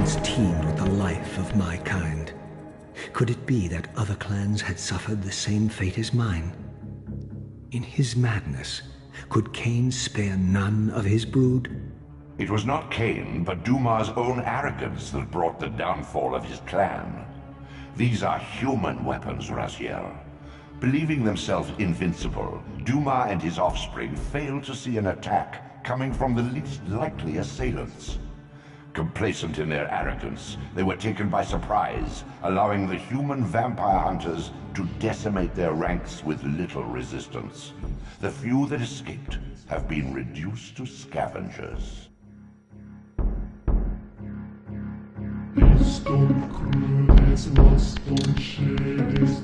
once teemed with the life of my kind. Could it be that other clans had suffered the same fate as mine? In his madness, could Cain spare none of his brood? It was not Cain, but Duma's own arrogance that brought the downfall of his clan. These are human weapons, Raziel. Believing themselves invincible, Duma and his offspring failed to see an attack coming from the least likely assailants. Complacent in their arrogance, they were taken by surprise, allowing the human vampire hunters to decimate their ranks with little resistance. The few that escaped have been reduced to scavengers. Stone crudes, lost stone shades.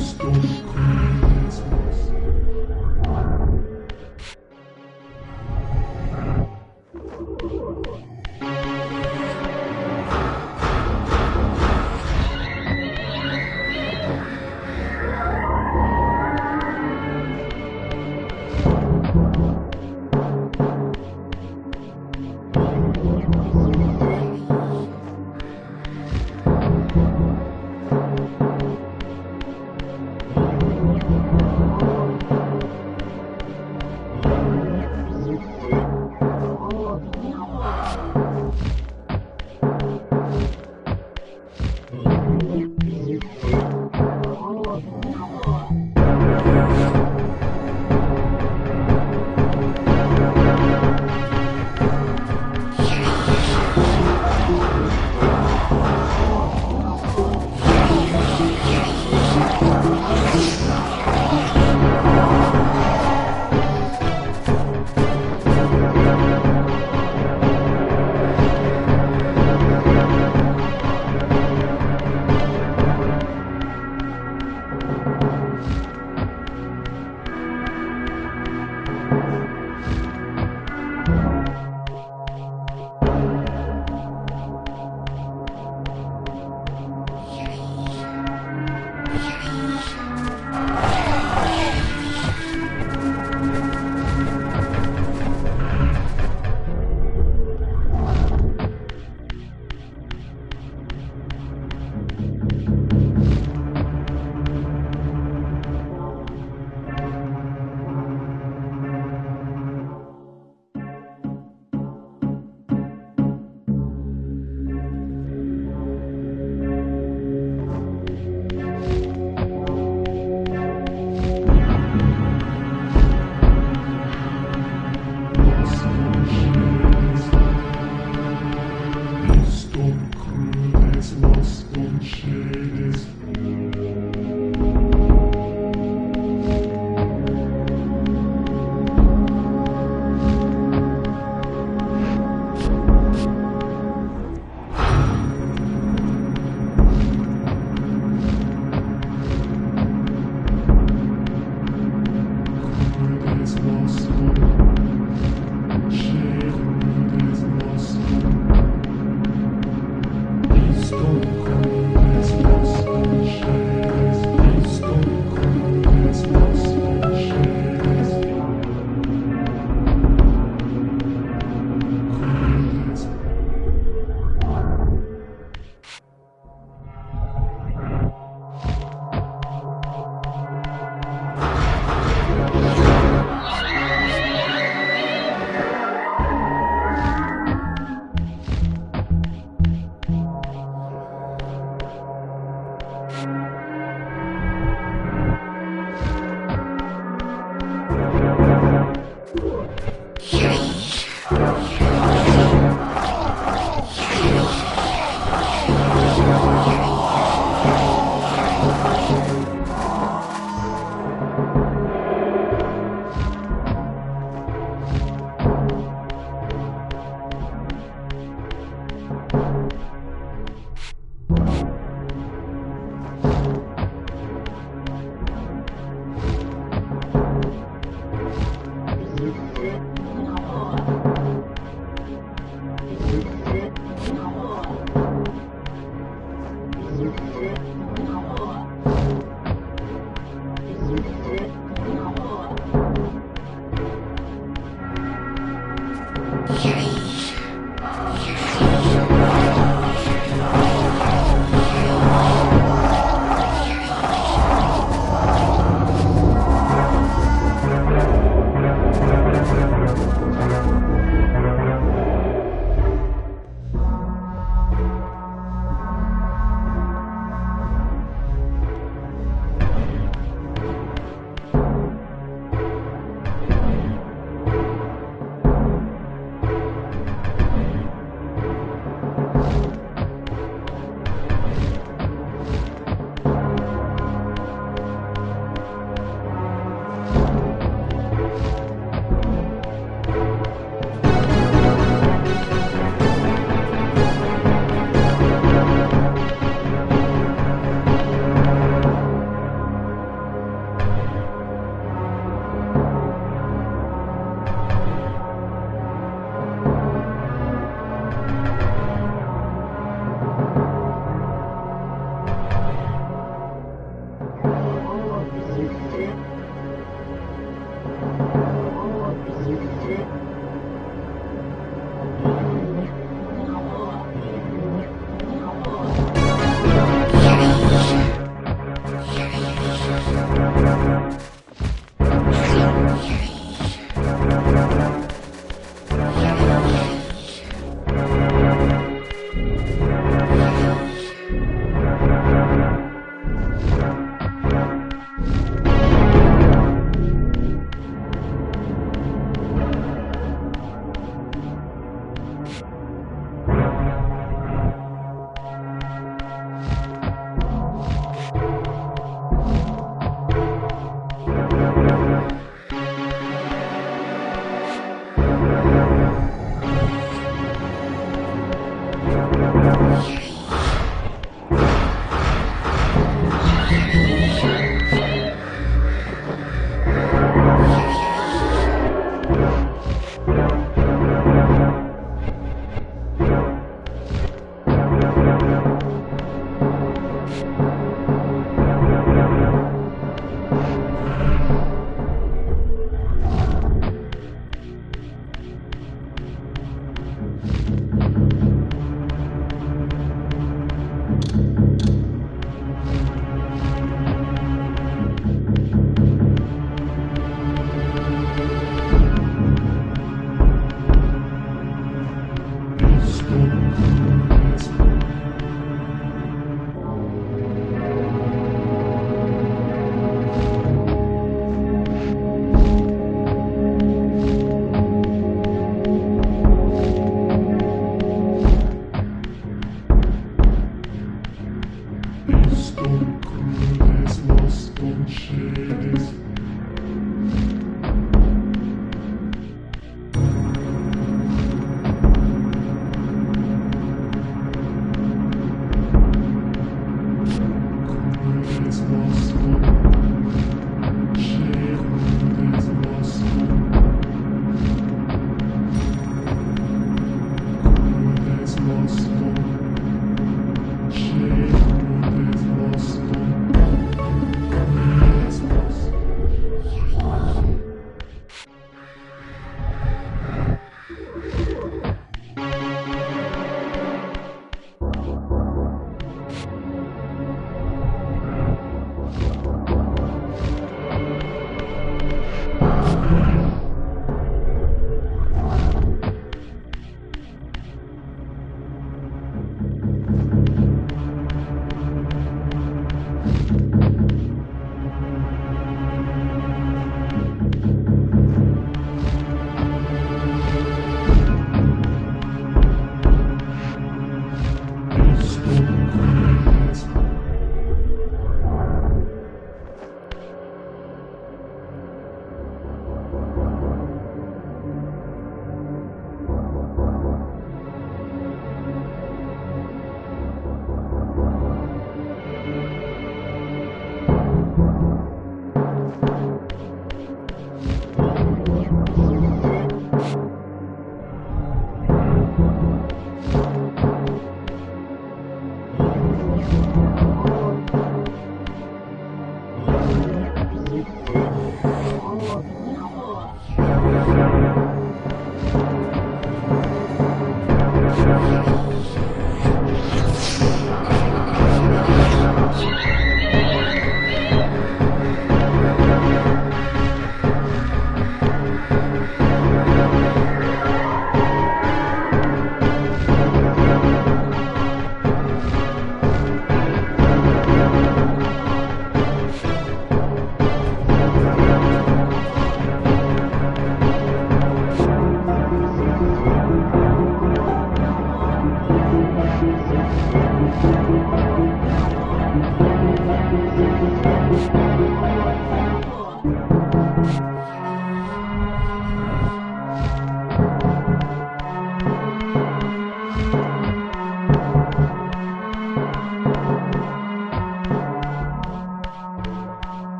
Stone crudes, lost.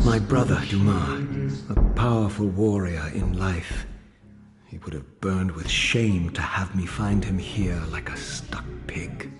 My brother, Dumas, a powerful warrior in life. He would have burned with shame to have me find him here like a stuck pig.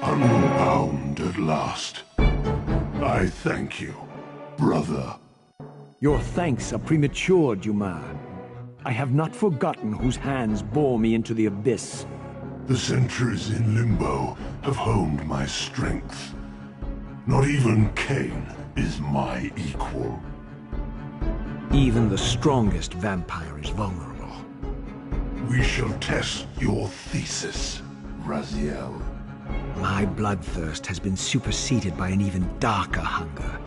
Unbound at last. I thank you, brother. Your thanks are premature, Dumas. I have not forgotten whose hands bore me into the abyss. The centuries in Limbo have honed my strength. Not even Cain is my equal. Even the strongest vampire is vulnerable. We shall test your thesis, Raziel. My bloodthirst has been superseded by an even darker hunger.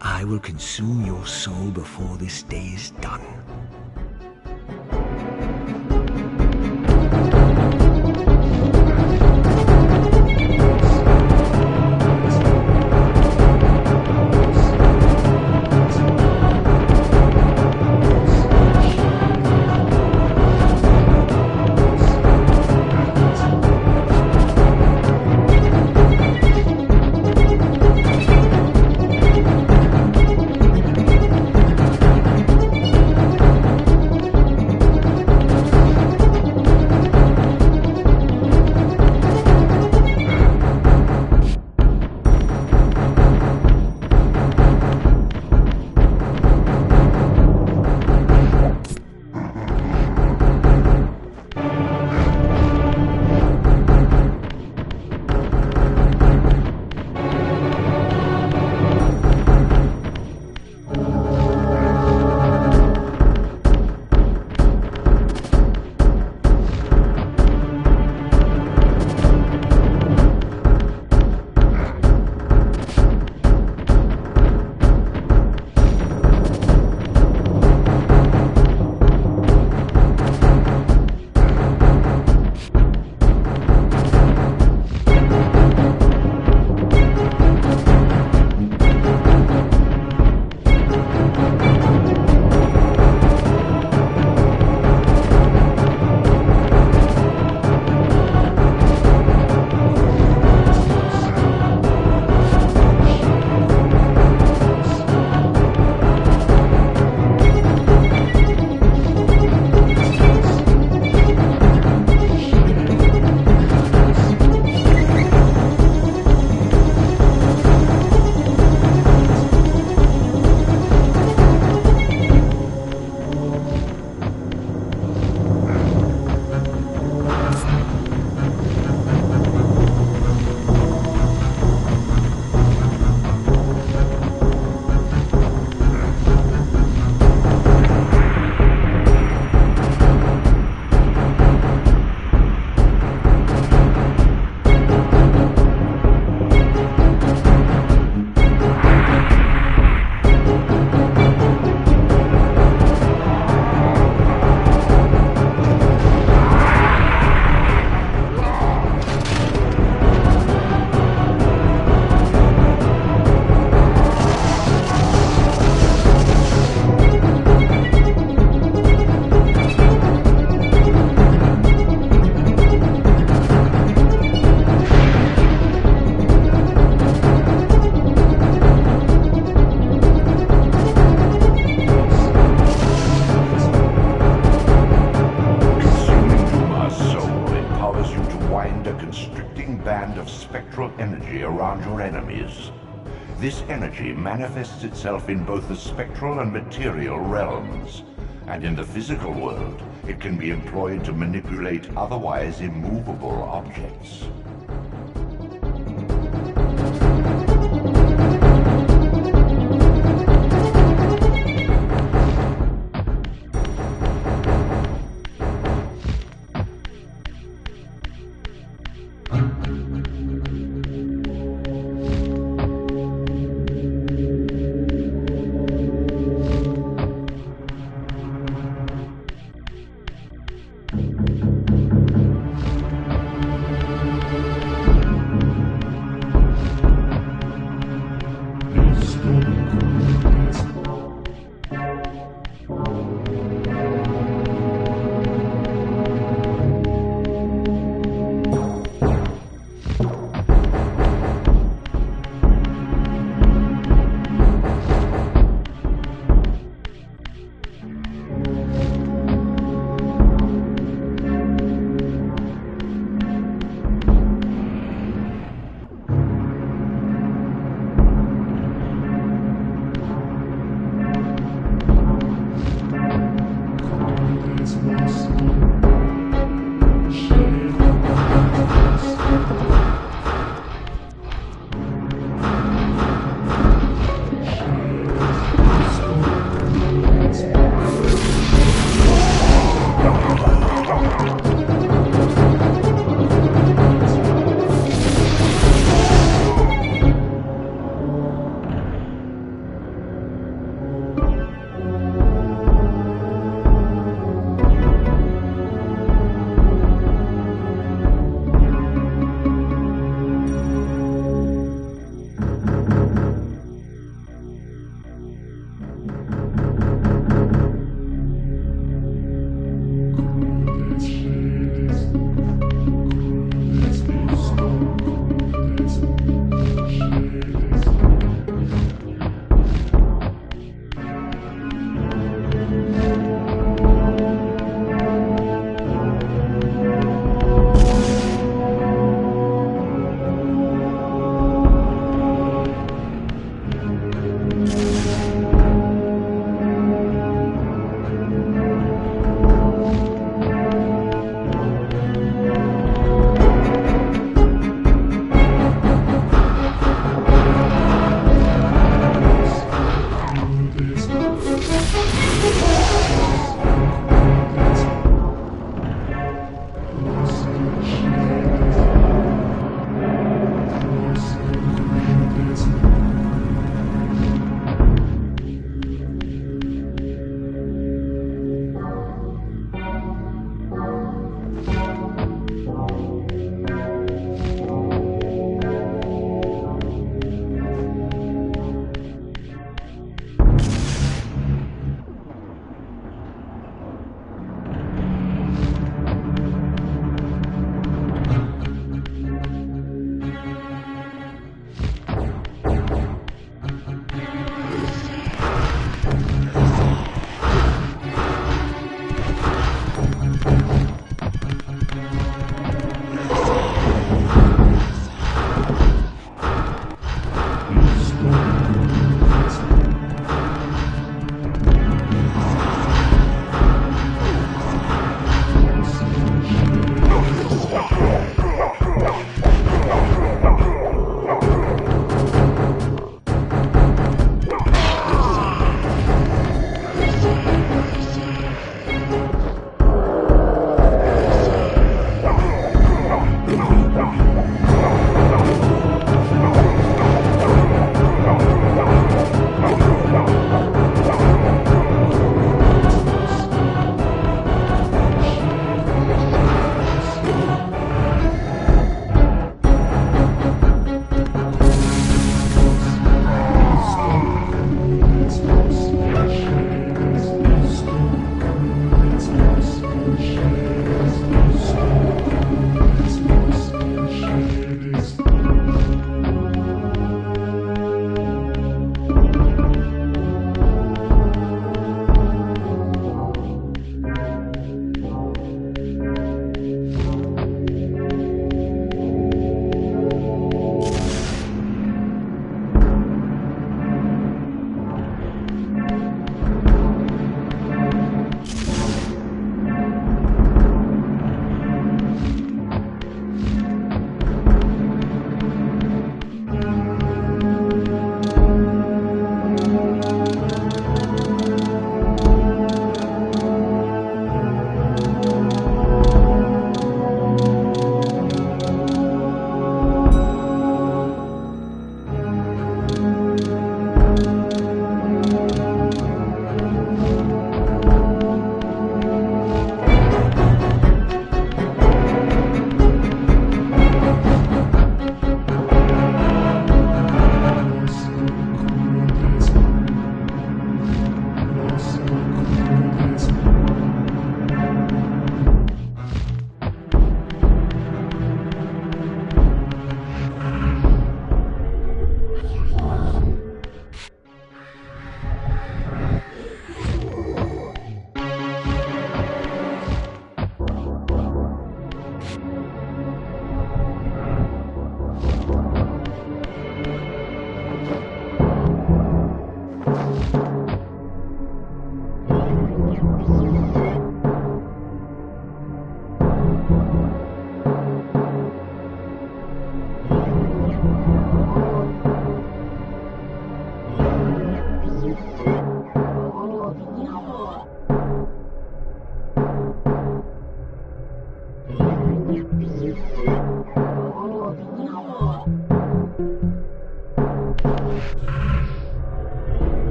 I will consume your soul before this day is done. This energy manifests itself in both the spectral and material realms, and in the physical world, it can be employed to manipulate otherwise immovable objects.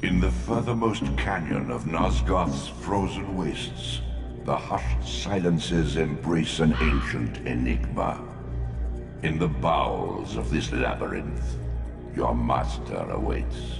In the furthermost canyon of Nosgoth's frozen wastes, the hushed silences embrace an ancient enigma. In the bowels of this labyrinth, your master awaits.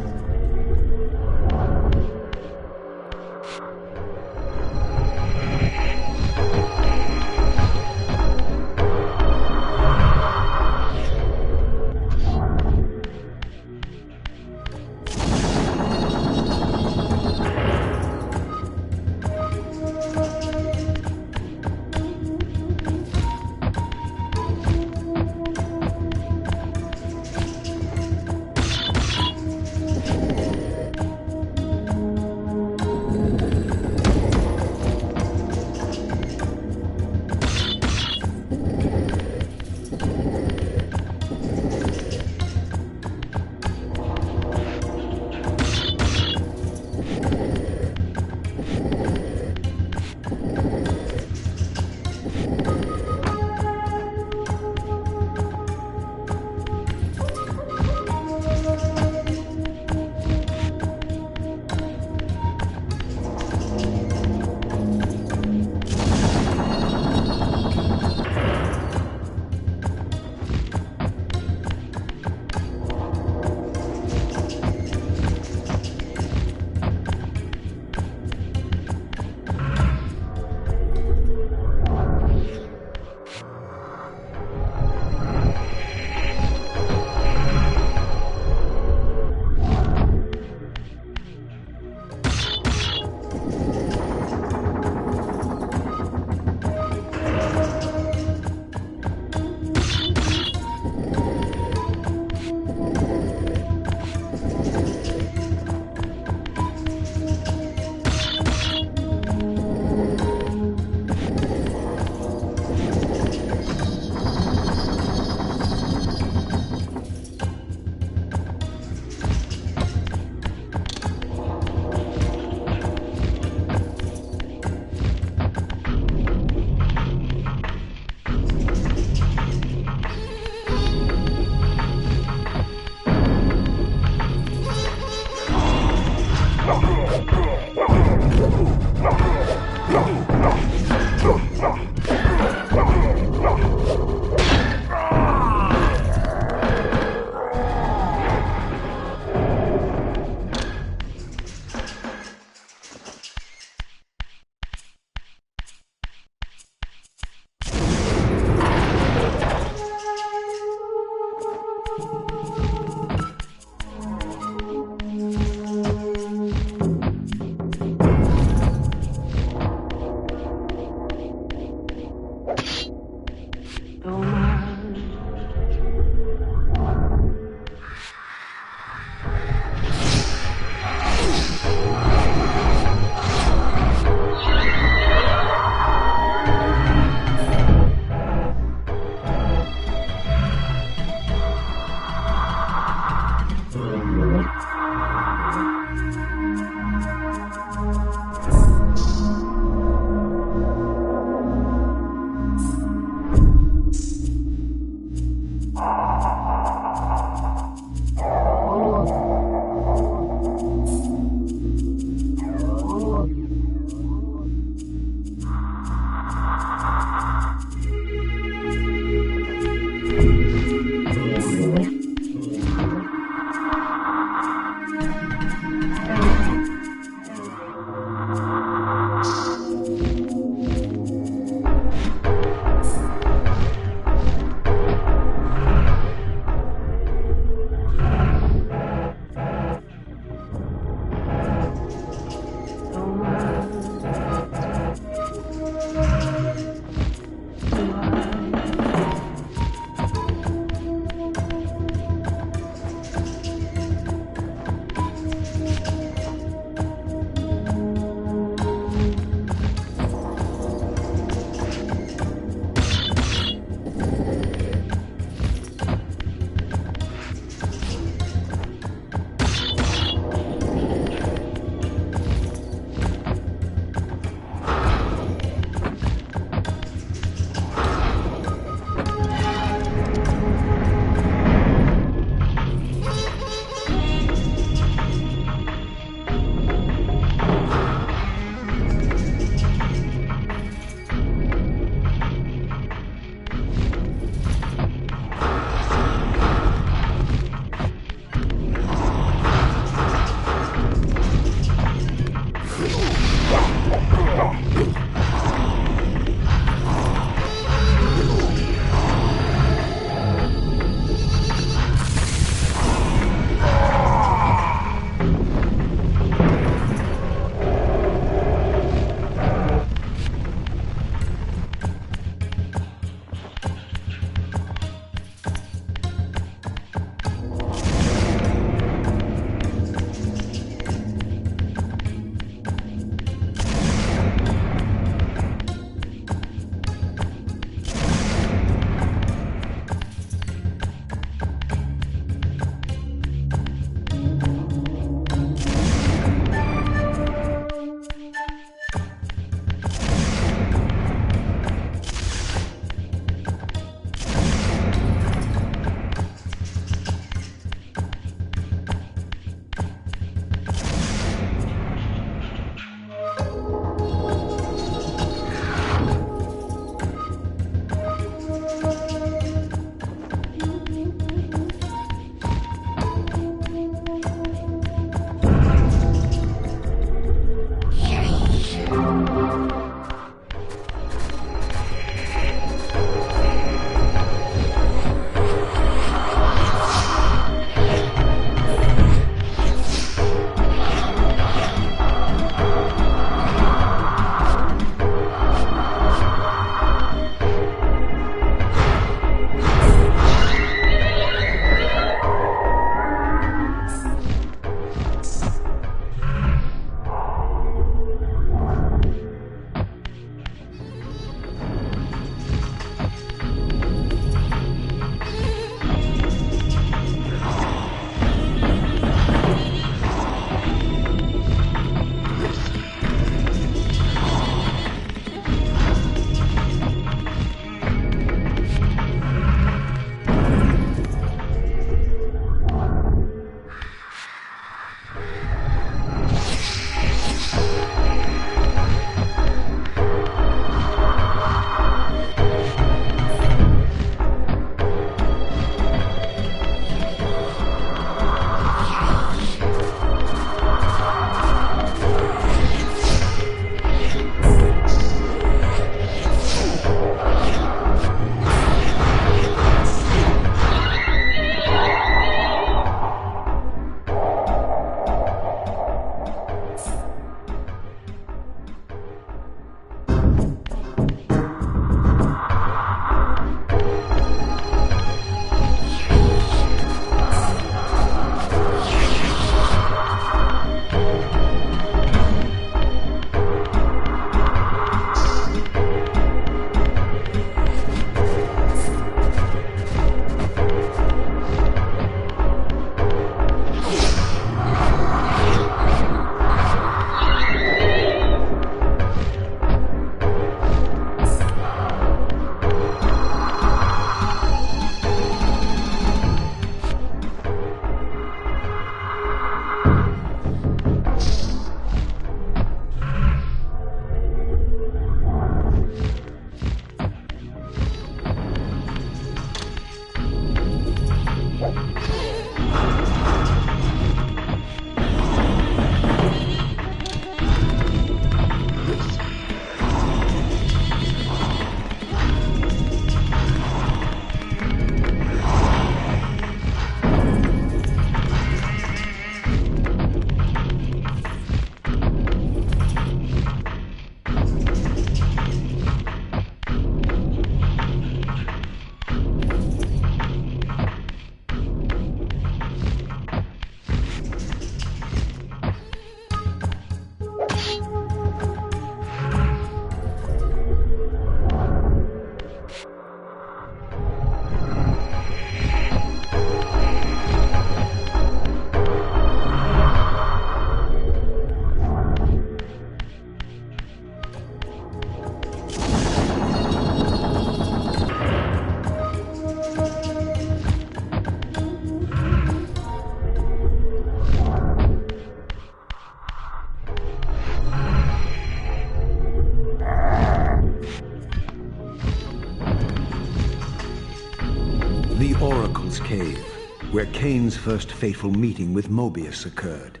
The Oracle's Cave, where Kane's first fateful meeting with Mobius occurred.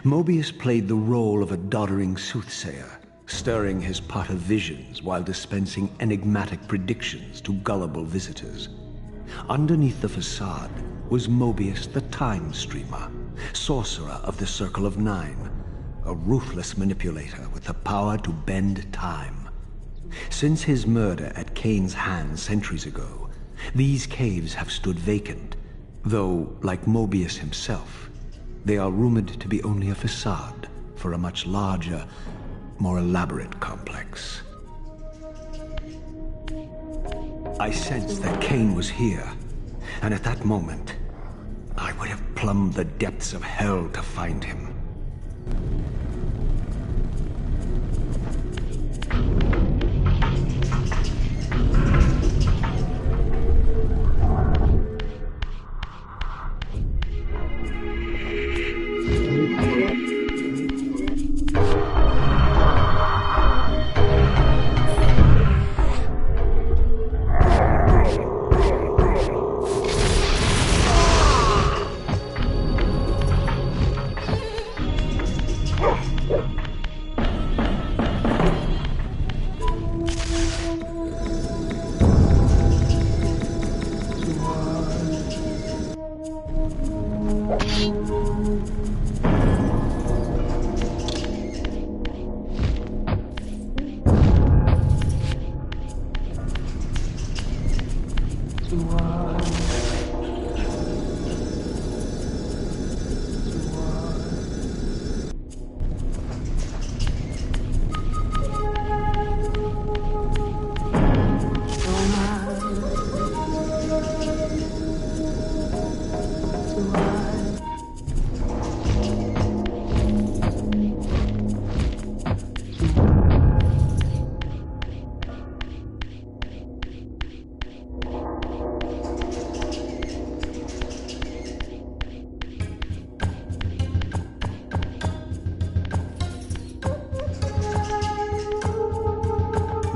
Mobius played the role of a doddering soothsayer, stirring his pot of visions while dispensing enigmatic predictions to gullible visitors. Underneath the facade was Mobius the Time Streamer, sorcerer of the Circle of Nine, a ruthless manipulator with the power to bend time. Since his murder at Kane's hands centuries ago, these caves have stood vacant, though, like Mobius himself, they are rumored to be only a facade for a much larger, more elaborate complex. I sensed that Kane was here, and at that moment, I would have plumbed the depths of hell to find him.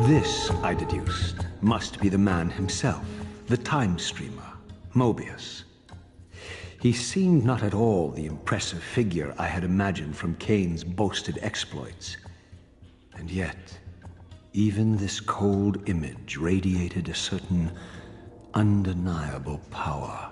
This, I deduced, must be the man himself, the Time Streamer, Mobius. He seemed not at all the impressive figure I had imagined from Kane's boasted exploits. And yet, even this cold image radiated a certain undeniable power.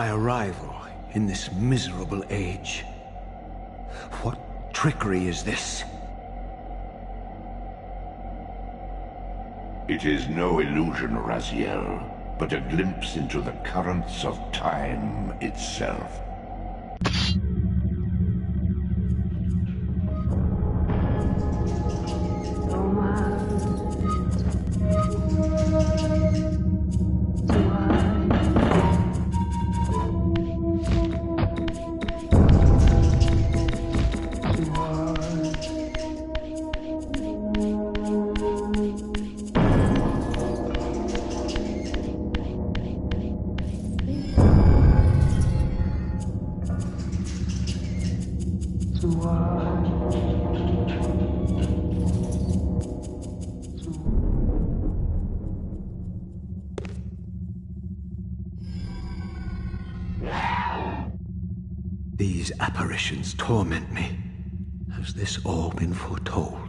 My arrival in this miserable age. What trickery is this? It is no illusion, Raziel, but a glimpse into the currents of time itself. These apparitions torment me. Has this all been foretold?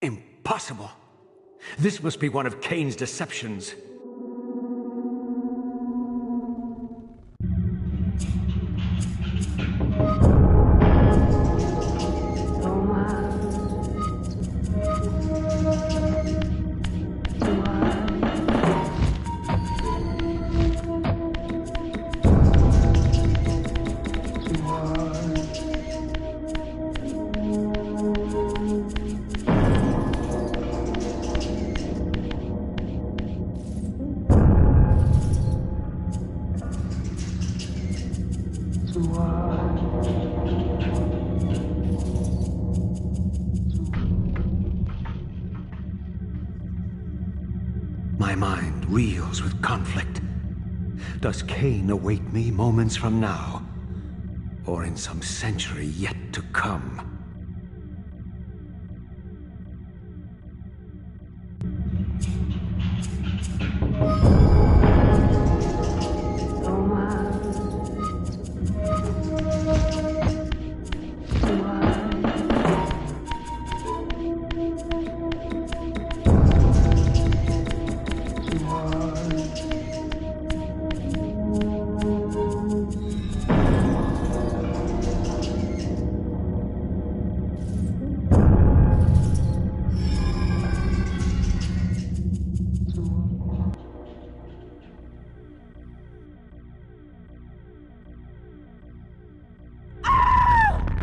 Impossible! This must be one of Kain's deceptions. My mind reels with conflict. Does Kain await me moments from now, or in some century yet to come?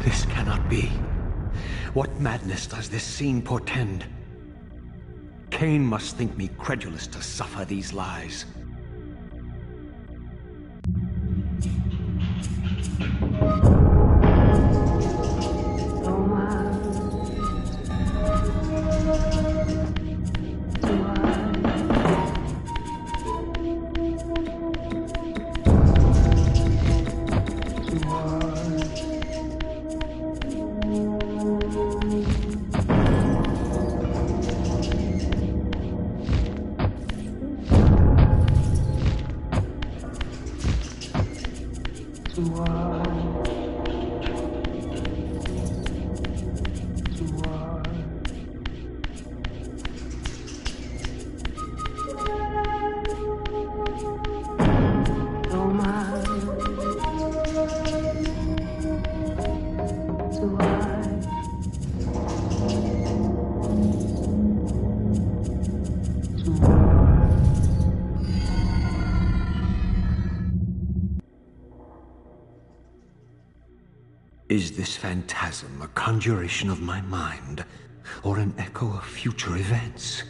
This cannot be. What madness does this scene portend? Kain must think me credulous to suffer these lies. Is this phantasm a conjuration of my mind, or an echo of future events?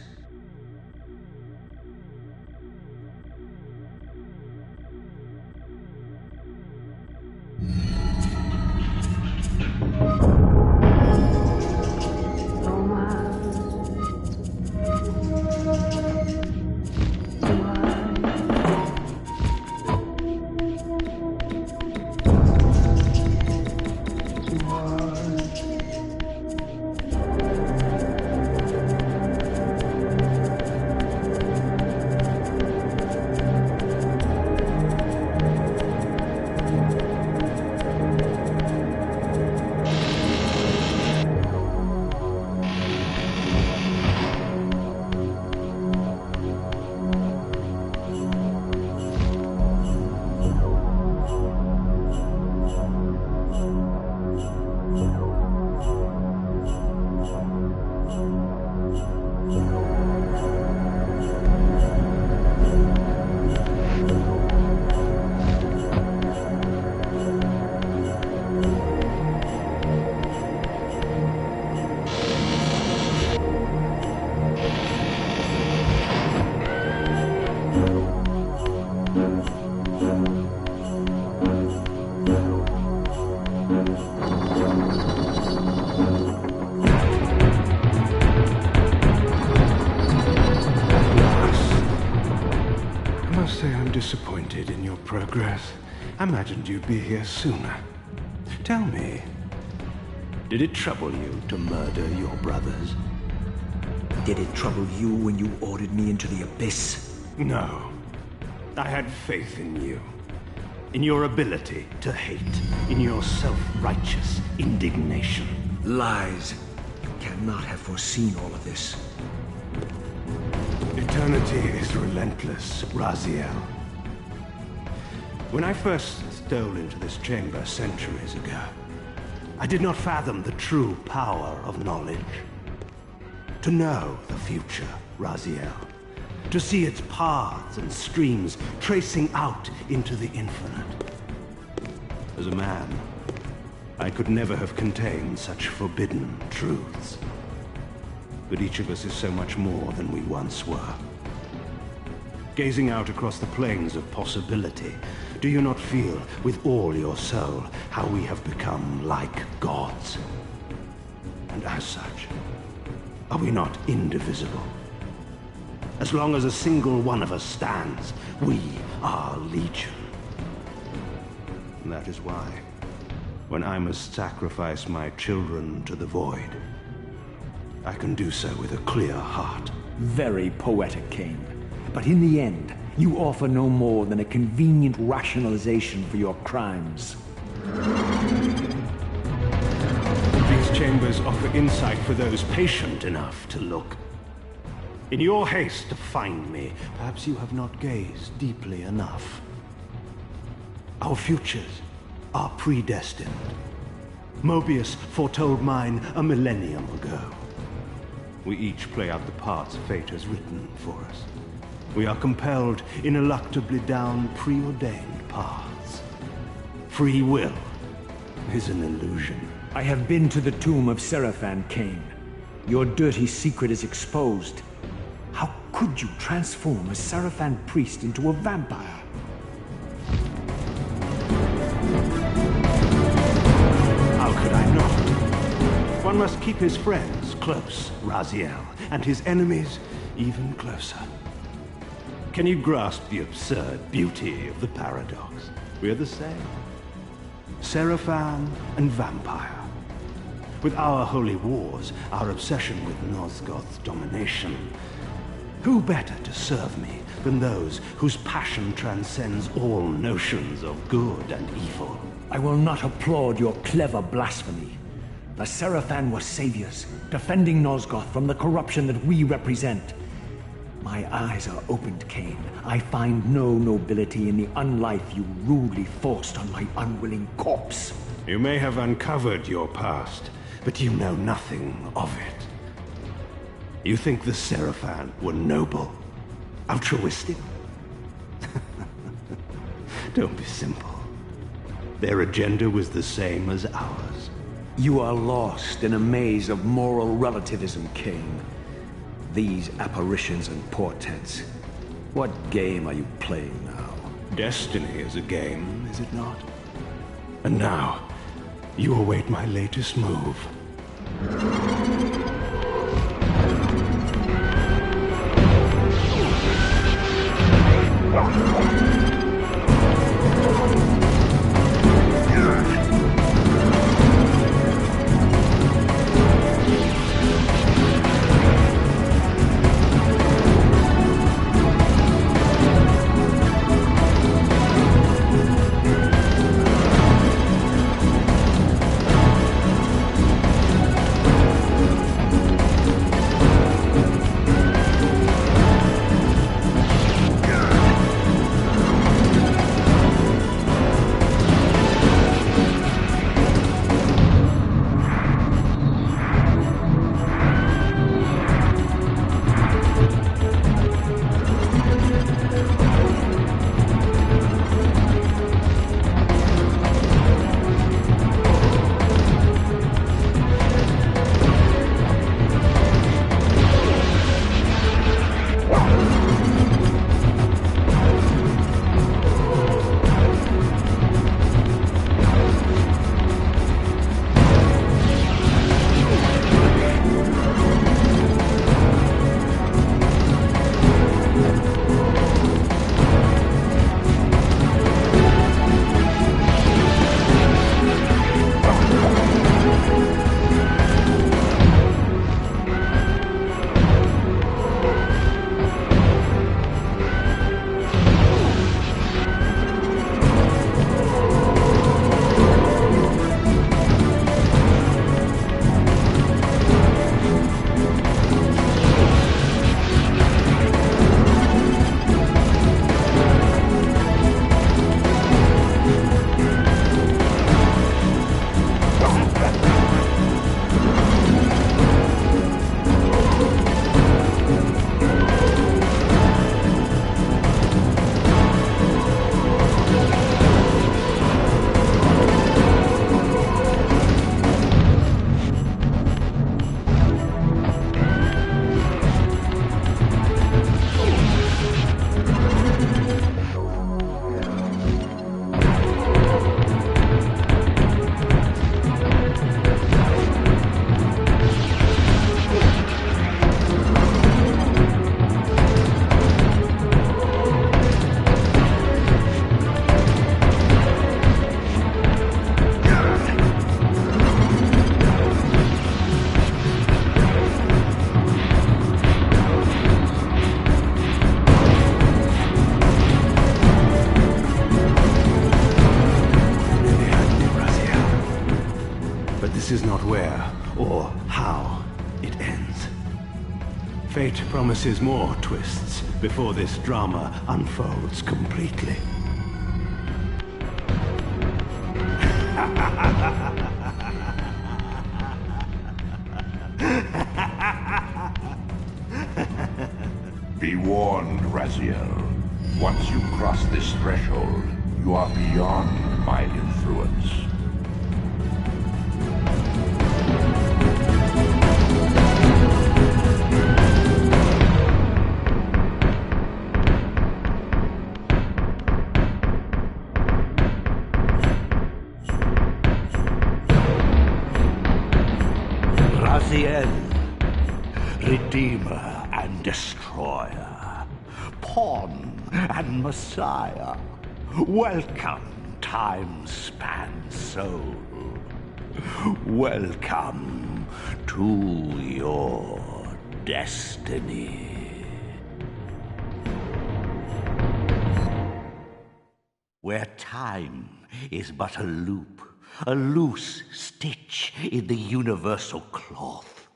say I'm disappointed in your progress. I imagined you'd be here sooner. Tell me, did it trouble you to murder your brothers? Did it trouble you when you ordered me into the abyss? No. I had faith in you. In your ability to hate. In your self-righteous indignation. Lies. You cannot have foreseen all of this. Eternity is relentless, Raziel. When I first stole into this chamber centuries ago, I did not fathom the true power of knowledge. To know the future, Raziel. To see its paths and streams tracing out into the infinite. As a man, I could never have contained such forbidden truths. But each of us is so much more than we once were. Gazing out across the plains of possibility, do you not feel with all your soul how we have become like gods? And as such, are we not indivisible? As long as a single one of us stands, we are legion. And that is why, when I must sacrifice my children to the void, I can do so with a clear heart. Very poetic, Cain. But in the end, you offer no more than a convenient rationalization for your crimes. These chambers offer insight for those patient enough to look. In your haste to find me, perhaps you have not gazed deeply enough. Our futures are predestined. Mobius foretold mine a millennium ago. We each play out the parts fate has written for us. We are compelled ineluctably down preordained paths. Free will is an illusion. I have been to the tomb of Seraphan, Cain. Your dirty secret is exposed. How could you transform a Seraphan priest into a vampire? How could I not? One must keep his friends close, Raziel, and his enemies even closer. Can you grasp the absurd beauty of the paradox? We're the same. Seraphan and vampire. With our holy wars, our obsession with Nosgoth's domination, who better to serve me than those whose passion transcends all notions of good and evil? I will not applaud your clever blasphemy. The Seraphan were saviors, defending Nosgoth from the corruption that we represent. My eyes are opened, Cain. I find no nobility in the unlife you rudely forced on my unwilling corpse. You may have uncovered your past, but you know nothing of it. You think the Seraphan were noble, altruistic? Don't be simple. Their agenda was the same as ours. You are lost in a maze of moral relativism, Cain. These apparitions and portents. What game are you playing now? Destiny is a game, is it not? And now, you await my latest move. is not where or how it ends. Fate promises more twists before this drama unfolds completely. Be warned, Raziel. Once you cross this threshold, you are beyond my influence. Raziel, Redeemer and Destroyer, Pawn and Messiah, welcome, time-span soul. Welcome to your destiny. Where time is but a loop, a loose stitch in the universal cloth,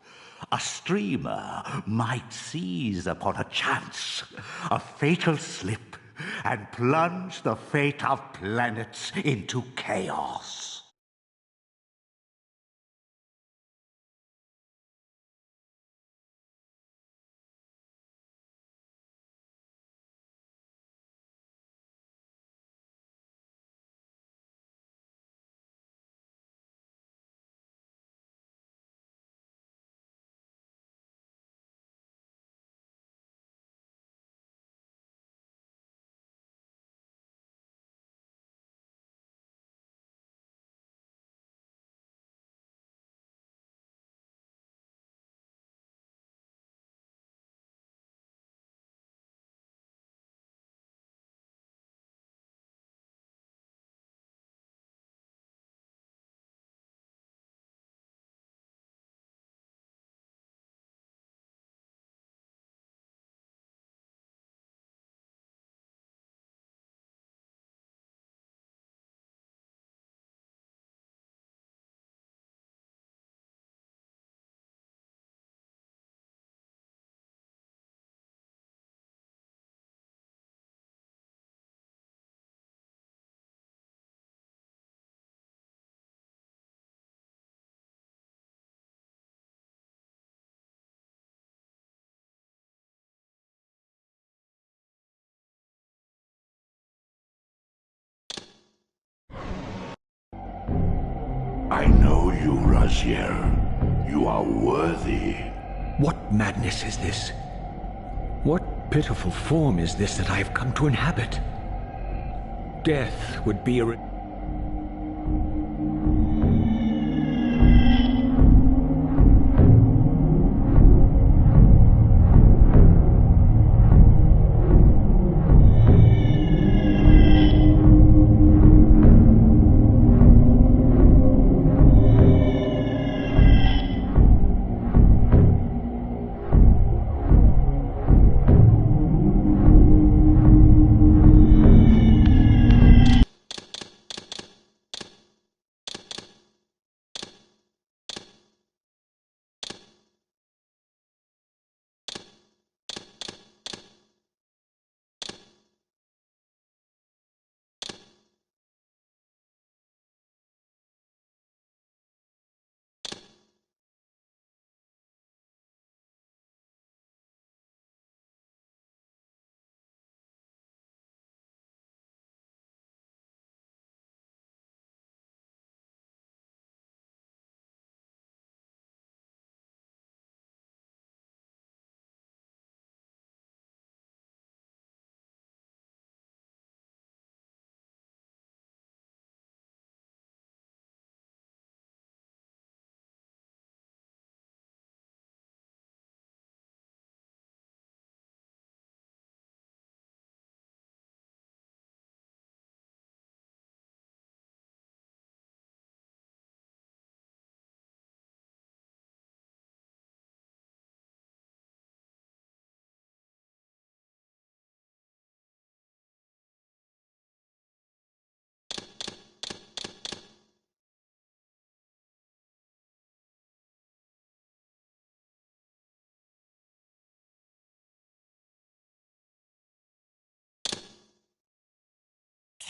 a streamer might seize upon a chance, a fatal slip, and plunge the fate of planets into chaos. I know you, Raziel. You are worthy. What madness is this? What pitiful form is this that I have come to inhabit? Death would be a...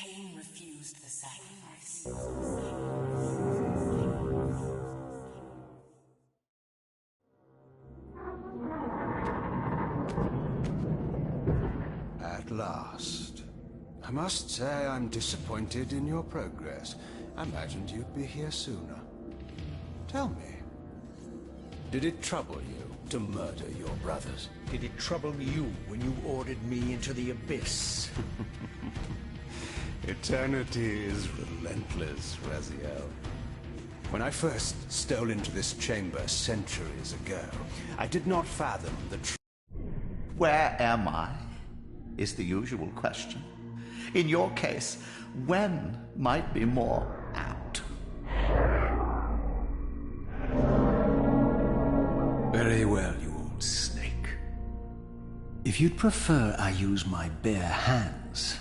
Cain refused the sacrifice. At last. I must say I'm disappointed in your progress. I imagined you'd be here sooner. Tell me, did it trouble you to murder your brothers? Did it trouble you when you ordered me into the abyss? Eternity is relentless, Raziel. When I first stole into this chamber centuries ago, I did not fathom the truth. Where am I? Is the usual question. In your case, when might be more apt. Very well, you old snake. If you'd prefer I use my bare hands...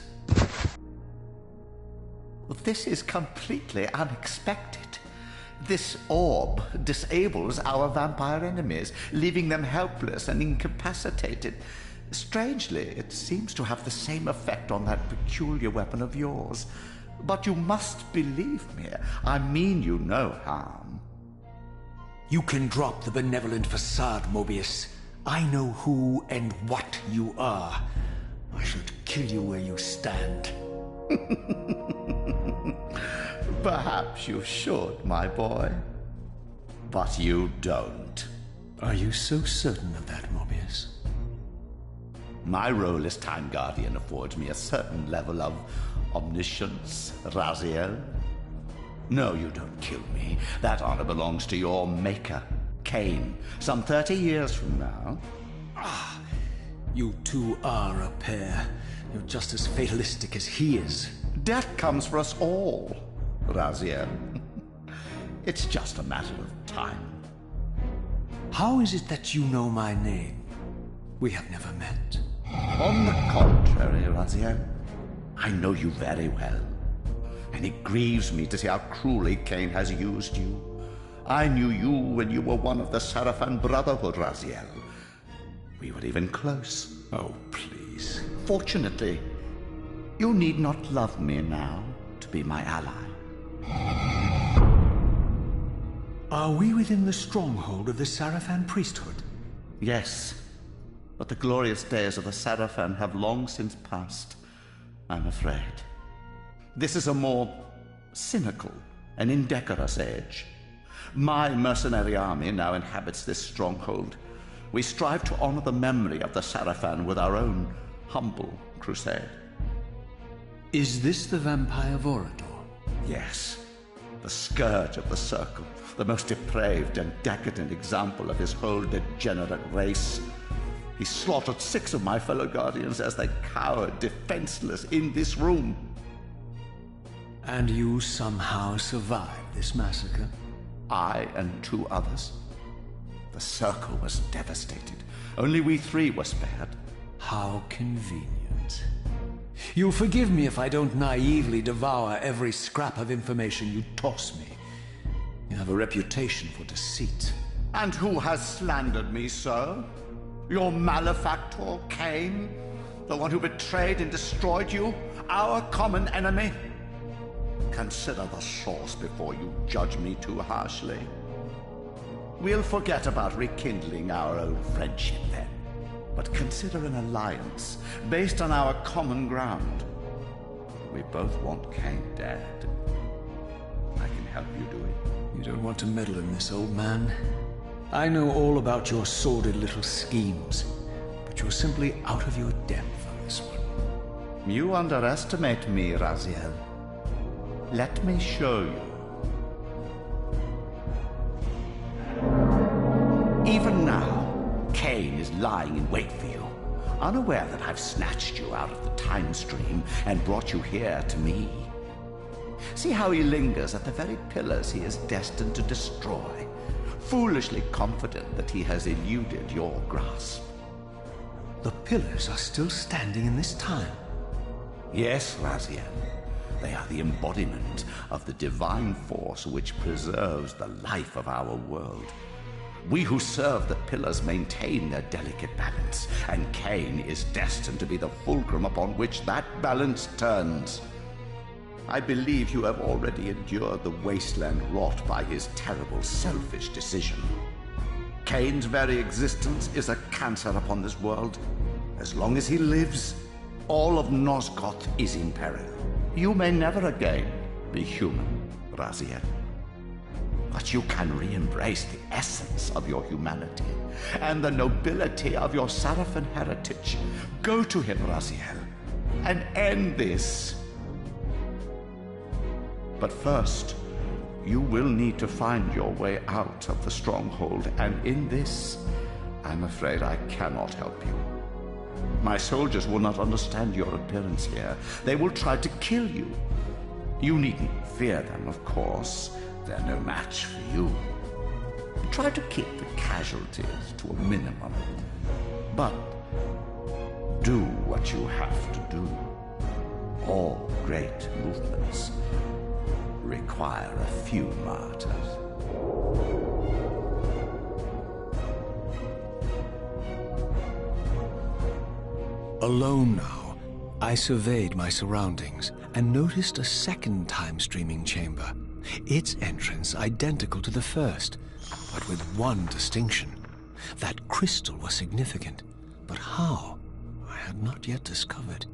Well, this is completely unexpected. This orb disables our vampire enemies, leaving them helpless and incapacitated. Strangely, it seems to have the same effect on that peculiar weapon of yours. But you must believe me. I mean you no harm. You can drop the benevolent facade, Mobius. I know who and what you are. I should kill you where you stand. Perhaps you should, my boy. But you don't. Are you so certain of that, Mobius? My role as Time Guardian affords me a certain level of omniscience, Raziel. No, you don't kill me. That honor belongs to your maker, Cain, some 30 years from now. Ah, you two are a pair. You're just as fatalistic as he is. Death comes for us all, Raziel. It's just a matter of time. How is it that you know my name? We have never met. On the contrary, Raziel, I know you very well. And it grieves me to see how cruelly Cain has used you. I knew you when you were one of the Sarafan Brotherhood, Raziel. We were even close. Oh, please. Fortunately, you need not love me now to be my ally. Are we within the stronghold of the Sarafan priesthood? Yes, but the glorious days of the Sarafan have long since passed, I'm afraid. This is a more cynical and indecorous age. My mercenary army now inhabits this stronghold. We strive to honor the memory of the Sarafan with our own humble crusade. Is this the vampire Vorador? Yes, the scourge of the Circle, the most depraved and decadent example of his whole degenerate race. He slaughtered 6 of my fellow Guardians as they cowered defenseless in this room. And you somehow survived this massacre? I and 2 others. The Circle was devastated. Only we 3 were spared. How convenient. You'll forgive me if I don't naively devour every scrap of information you toss me. You have a reputation for deceit. And who has slandered me so? Your malefactor, Cain? The one who betrayed and destroyed you? Our common enemy? Consider the source before you judge me too harshly. We'll forget about rekindling our old friendship then, but consider an alliance based on our common ground. We both want Cain dead. I can help you do it. You don't want to meddle in this, old man. I know all about your sordid little schemes, but you're simply out of your depth on this one. You underestimate me, Raziel. Let me show you. Even now, Cain is lying in wait for you, unaware that I've snatched you out of the time stream and brought you here to me. See how he lingers at the very pillars he is destined to destroy, foolishly confident that he has eluded your grasp. The pillars are still standing in this time. Yes, Raziel. They are the embodiment of the divine force which preserves the life of our world. We who serve the pillars maintain their delicate balance, and Cain is destined to be the fulcrum upon which that balance turns. I believe you have already endured the wasteland wrought by his terrible, selfish decision. Kain's very existence is a cancer upon this world. As long as he lives, all of Nosgoth is in peril. You may never again be human, Raziel. But you can re-embrace the essence of your humanity and the nobility of your Sarafan heritage. Go to him, Raziel, and end this. But first, you will need to find your way out of the stronghold, and in this, I'm afraid I cannot help you. My soldiers will not understand your appearance here. They will try to kill you. You needn't fear them, of course. They're no match for you. Try to keep the casualties to a minimum. But do what you have to do. All great movements require a few martyrs. Alone now, I surveyed my surroundings and noticed a second time-streaming chamber. Its entrance identical to the first, but with one distinction. That crystal was significant, but how? I had not yet discovered.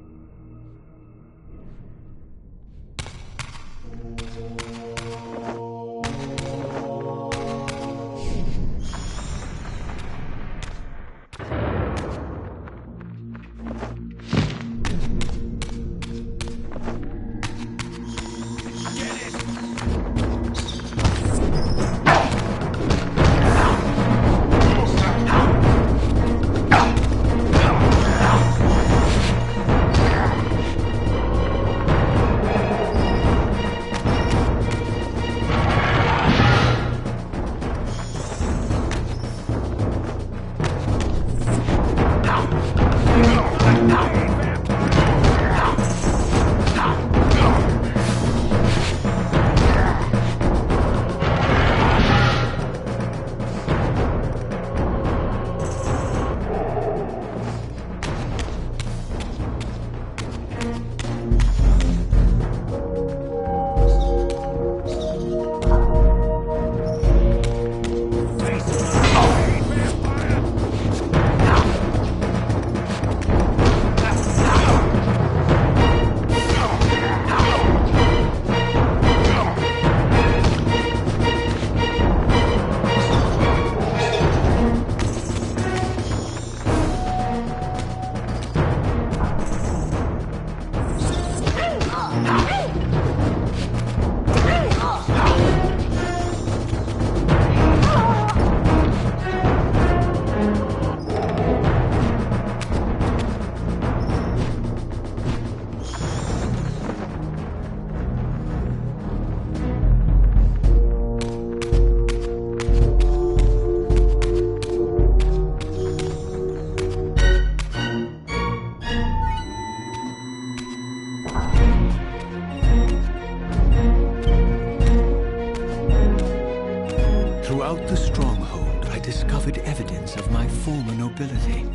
Throughout the stronghold, I discovered evidence of my former nobility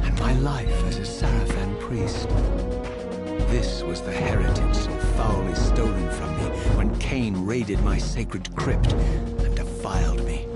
and my life as a Sarafan priest. This was the heritage so foully stolen from me when Kain raided my sacred crypt and defiled me.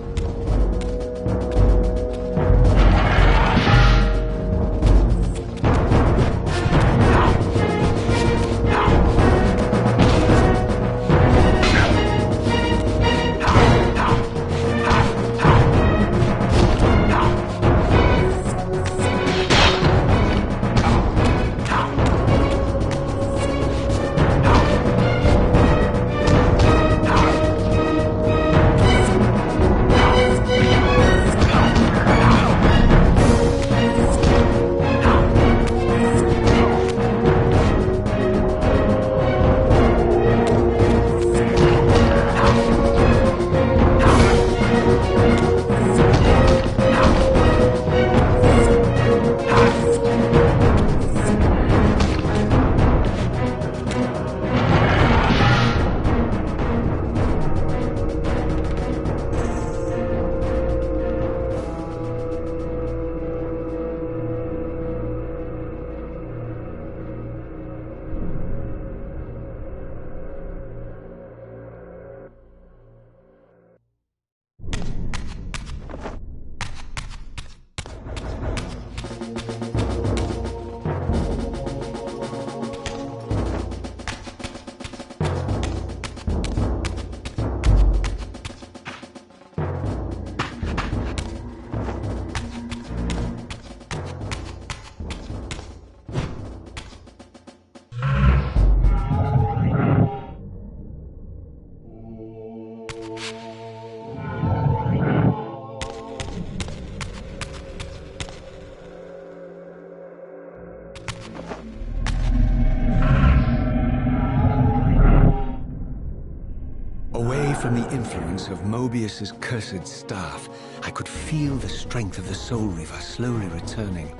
from the influence of Mobius's cursed staff, I could feel the strength of the Soul Reaver slowly returning.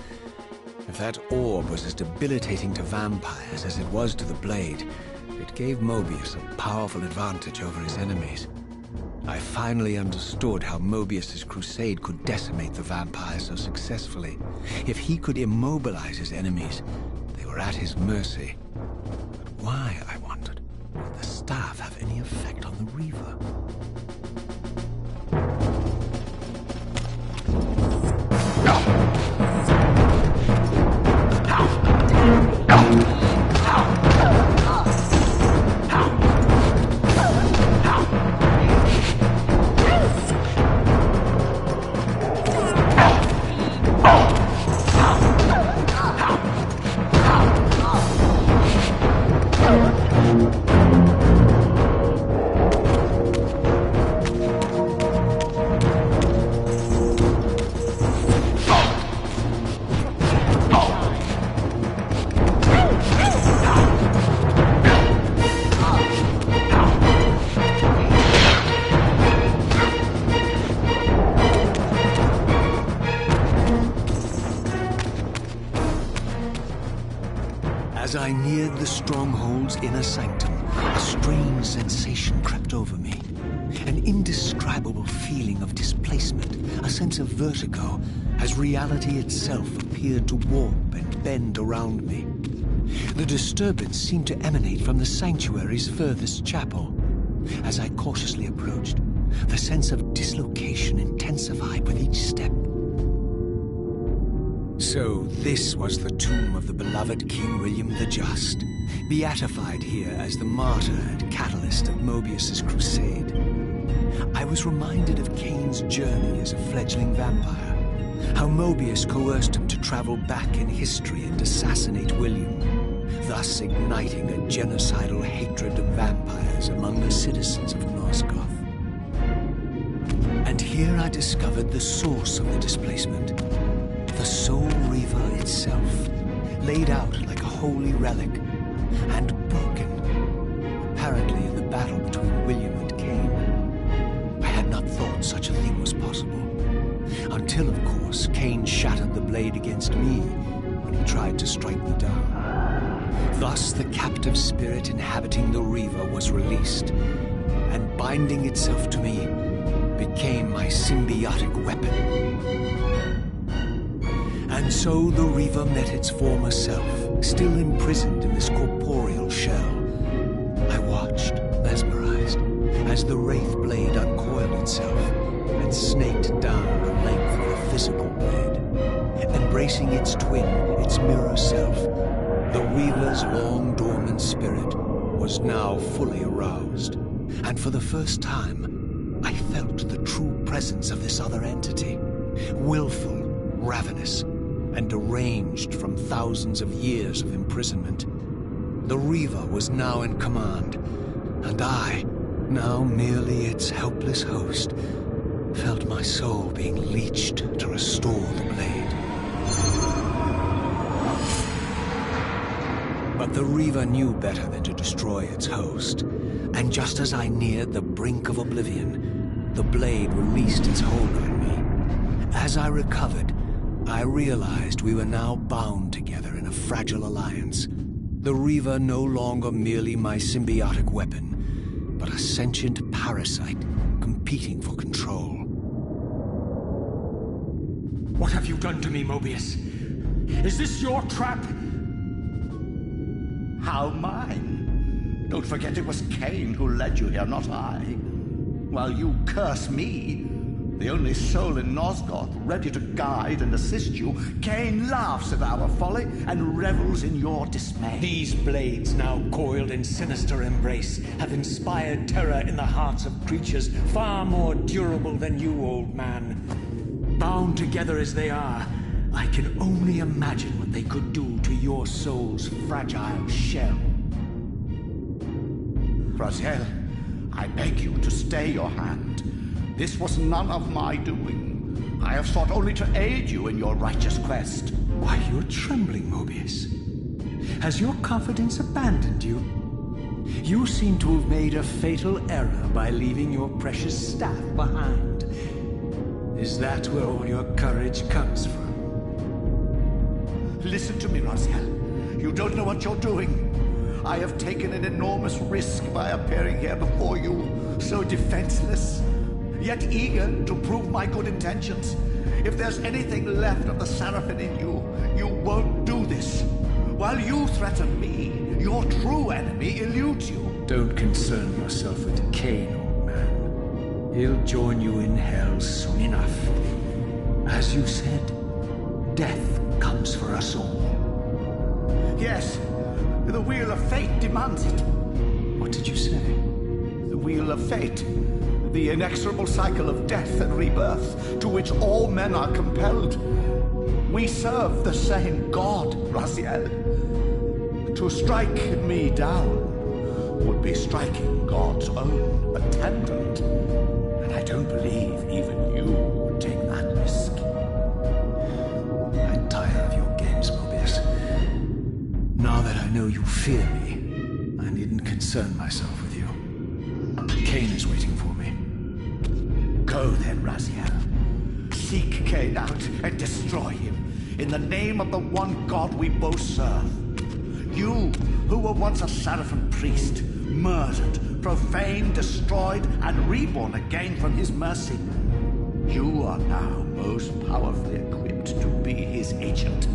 If that orb was as debilitating to vampires as it was to the blade, it gave Mobius a powerful advantage over his enemies. I finally understood how Mobius's crusade could decimate the vampires so successfully. If he could immobilize his enemies, they were at his mercy. But why, I wondered, would the staff have any effect on the Reaver? As I neared the stronghold's inner sanctum, a strange sensation crept over me. An indescribable feeling of displacement, a sense of vertigo, as reality itself appeared to warp and bend around me. The disturbance seemed to emanate from the sanctuary's furthest chapel. As I cautiously approached, the sense of dislocation intensified with each step. So this was the tomb of the beloved King William the Just, beatified here as the martyr and catalyst of Mobius's crusade. I was reminded of Kane's journey as a fledgling vampire, how Mobius coerced him to travel back in history and assassinate William, thus igniting a genocidal hatred of vampires among the citizens of Nosgoth. And here I discovered the source of the displacement. The Soul Reaver itself, laid out like a holy relic, and broken, apparently in the battle between William and Kane. I had not thought such a thing was possible, until, of course, Kane shattered the blade against me when he tried to strike me down. Thus, the captive spirit inhabiting the Reaver was released, and binding itself to me, became my symbiotic weapon. And so the Reaver met its former self, still imprisoned in this corporeal shell. I watched, mesmerized, as the Wraith blade uncoiled itself and snaked down the length of the physical blade. Embracing its twin, its mirror self, the Reaver's long-dormant spirit was now fully aroused. And for the first time, I felt the true presence of this other entity, willful, ravenous, and deranged from thousands of years of imprisonment. The Reaver was now in command, and I, now merely its helpless host, felt my soul being leached to restore the blade. But the Reaver knew better than to destroy its host, and just as I neared the brink of oblivion, the blade released its hold on me. As I recovered, I realized we were now bound together in a fragile alliance. The Reaver no longer merely my symbiotic weapon, but a sentient parasite competing for control. What have you done to me, Mobius? Is this your trap? How mine? Don't forget it was Kane who led you here, not I. While you curse me, the only soul in Nosgoth ready to guide and assist you, Kane laughs at our folly and revels in your dismay. These blades, now coiled in sinister embrace, have inspired terror in the hearts of creatures far more durable than you, old man. Bound together as they are, I can only imagine what they could do to your soul's fragile shell. Raziel, I beg you to stay your hand. This was none of my doing. I have sought only to aid you in your righteous quest. Why, you're trembling, Mobius. Has your confidence abandoned you? You seem to have made a fatal error by leaving your precious staff behind. Is that where all your courage comes from? Listen to me, Raziel. You don't know what you're doing. I have taken an enormous risk by appearing here before you, so defenseless, yet eager to prove my good intentions. If there's anything left of the Seraphim in you, you won't do this. While you threaten me, your true enemy eludes you. Don't concern yourself with Cain, old man. He'll join you in hell soon enough. As you said, death comes for us all. Yes, the wheel of fate demands it. What did you say? The wheel of fate. The inexorable cycle of death and rebirth to which all men are compelled. We serve the same God, Raziel. To strike me down would be striking God's own attendant. And I don't believe even you would take that risk. I'm tired of your games, Mobius. Now that I know you fear me, I needn't concern myself with you. Cain is waiting for me. Go then, Raziel. Seek Cain out and destroy him in the name of the one God we both serve. You, who were once a Seraphim priest, murdered, profaned, destroyed, and reborn again from his mercy. You are now most powerfully equipped to be his agent,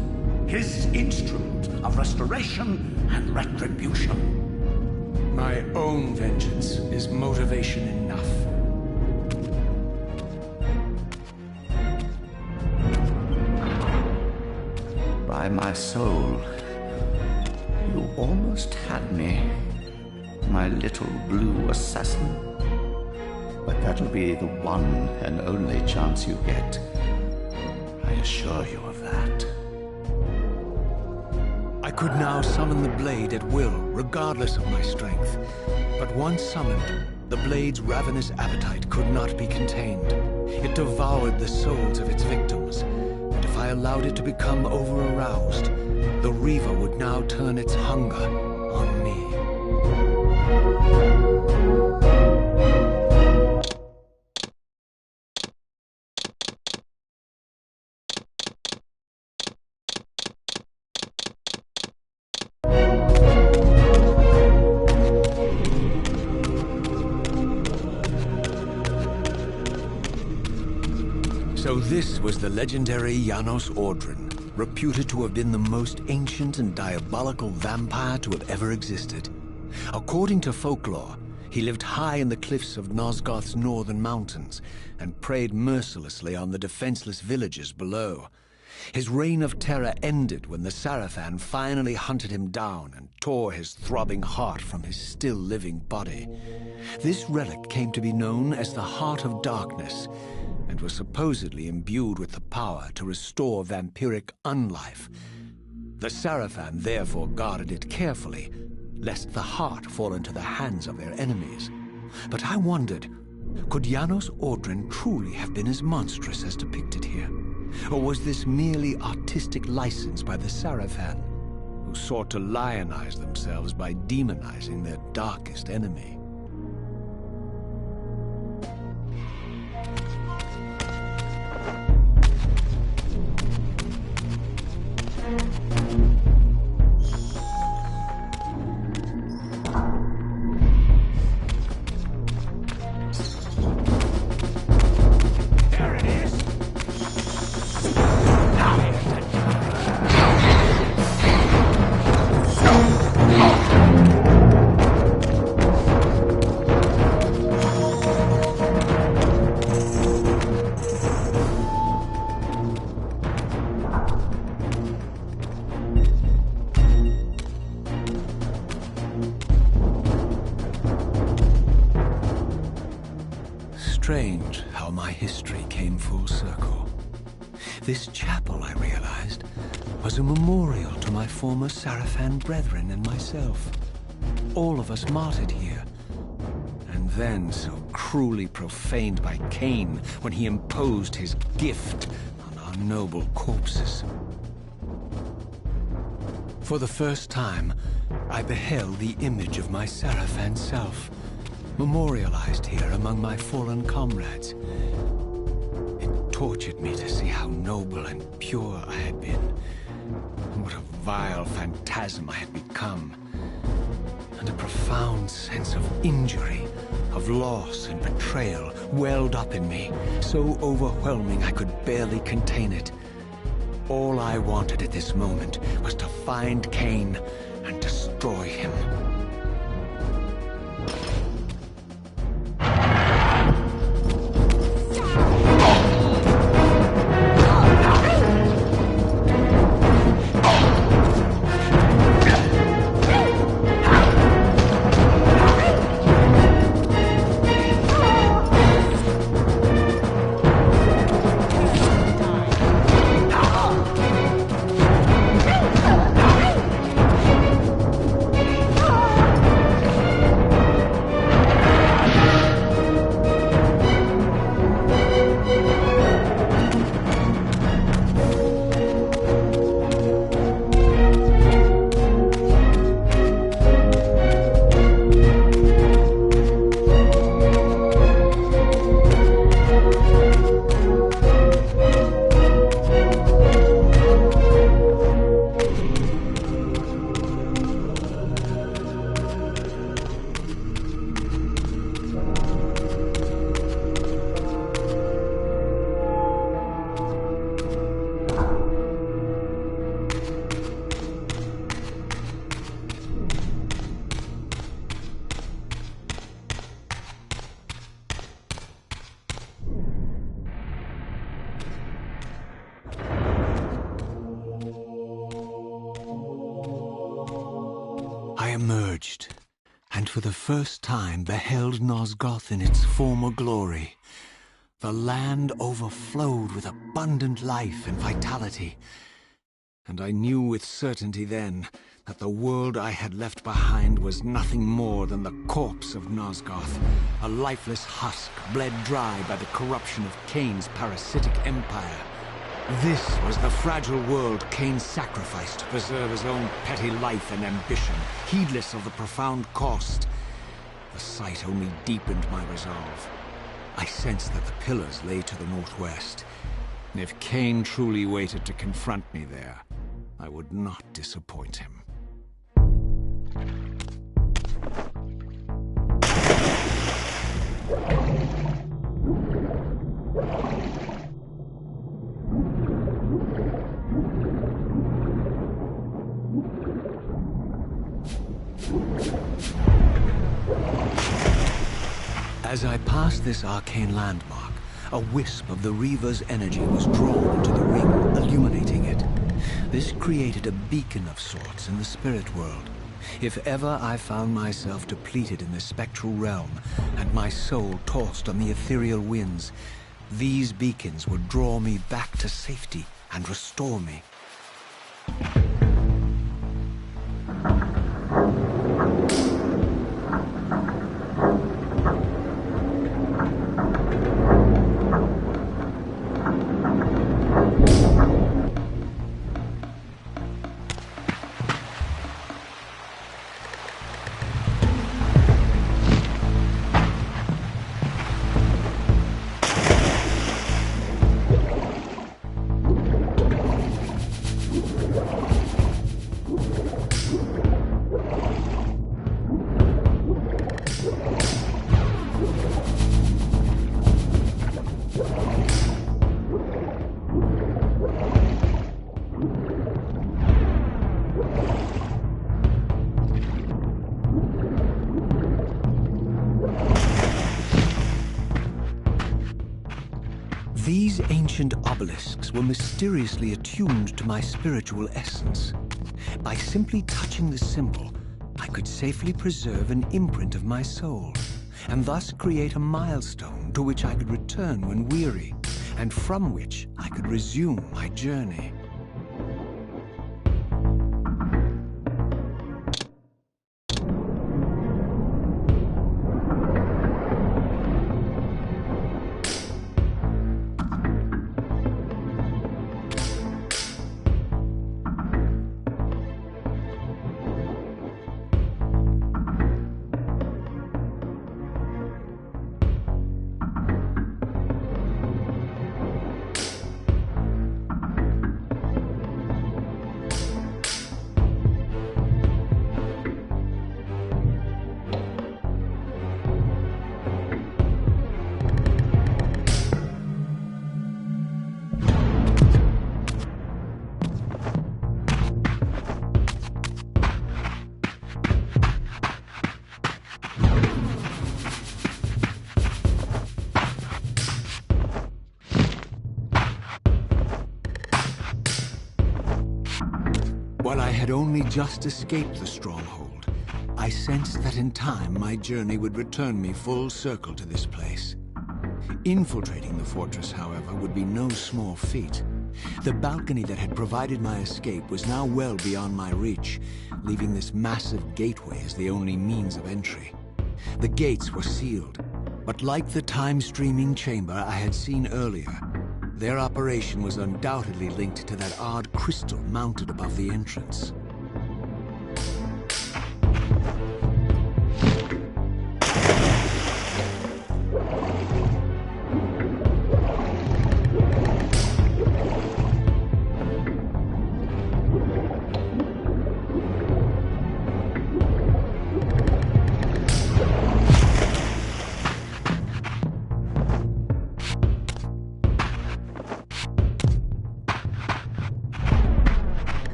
his instrument of restoration and retribution. My own vengeance is motivation enough. By my soul, you almost had me, my little blue assassin. But that'll be the one and only chance you get. I assure you of that. I could now summon the blade at will, regardless of my strength. But once summoned, the blade's ravenous appetite could not be contained. It devoured the souls of its victims. And if I allowed it to become over-aroused, the Reaver would now turn its hunger on me. So this was the legendary Janos Audrin, reputed to have been the most ancient and diabolical vampire to have ever existed. According to folklore, he lived high in the cliffs of Nosgoth's northern mountains and preyed mercilessly on the defenseless villagers below. His reign of terror ended when the Seraphim finally hunted him down and tore his throbbing heart from his still-living body. This relic came to be known as the Heart of Darkness, and was supposedly imbued with the power to restore vampiric unlife. The Seraphim therefore guarded it carefully, lest the heart fall into the hands of their enemies. But I wondered, could Janos Audrin truly have been as monstrous as depicted here? Or was this merely artistic license by the Seraphim, who sought to lionize themselves by demonizing their darkest enemy? Strange how my history came full circle. This chapel, I realized, was a memorial to my former Seraphim brethren and myself. All of us martyred here, and then so cruelly profaned by Cain when he imposed his gift on our noble corpses. For the first time, I beheld the image of my Seraphan self, memorialized here among my fallen comrades. It tortured me to see how noble and pure I had been, and what a vile phantasm I had become. And a profound sense of injury, of loss and betrayal welled up in me, so overwhelming I could barely contain it. All I wanted at this moment was to find Cain and destroy him. I emerged, and for the first time beheld Nosgoth in its former glory. The land overflowed with abundant life and vitality, and I knew with certainty then that the world I had left behind was nothing more than the corpse of Nosgoth, a lifeless husk bled dry by the corruption of Cain's parasitic empire. This was the fragile world Cain sacrificed to preserve his own petty life and ambition, heedless of the profound cost. The sight only deepened my resolve. I sensed that the pillars lay to the northwest, and if Cain truly waited to confront me there, I would not disappoint him. As I passed this arcane landmark, a wisp of the Reaver's energy was drawn into the ring, illuminating it. This created a beacon of sorts in the spirit world. If ever I found myself depleted in the spectral realm, and my soul tossed on the ethereal winds, these beacons would draw me back to safety and restore me. These ancient obelisks were mysteriously attuned to my spiritual essence. By simply touching the symbol, I could safely preserve an imprint of my soul, and thus create a milestone to which I could return when weary, and from which I could resume my journey. had only just escaped the stronghold, I sensed that in time my journey would return me full circle to this place. Infiltrating the fortress, however, would be no small feat. The balcony that had provided my escape was now well beyond my reach, leaving this massive gateway as the only means of entry. The gates were sealed, but like the time-streaming chamber I had seen earlier, their operation was undoubtedly linked to that odd crystal mounted above the entrance.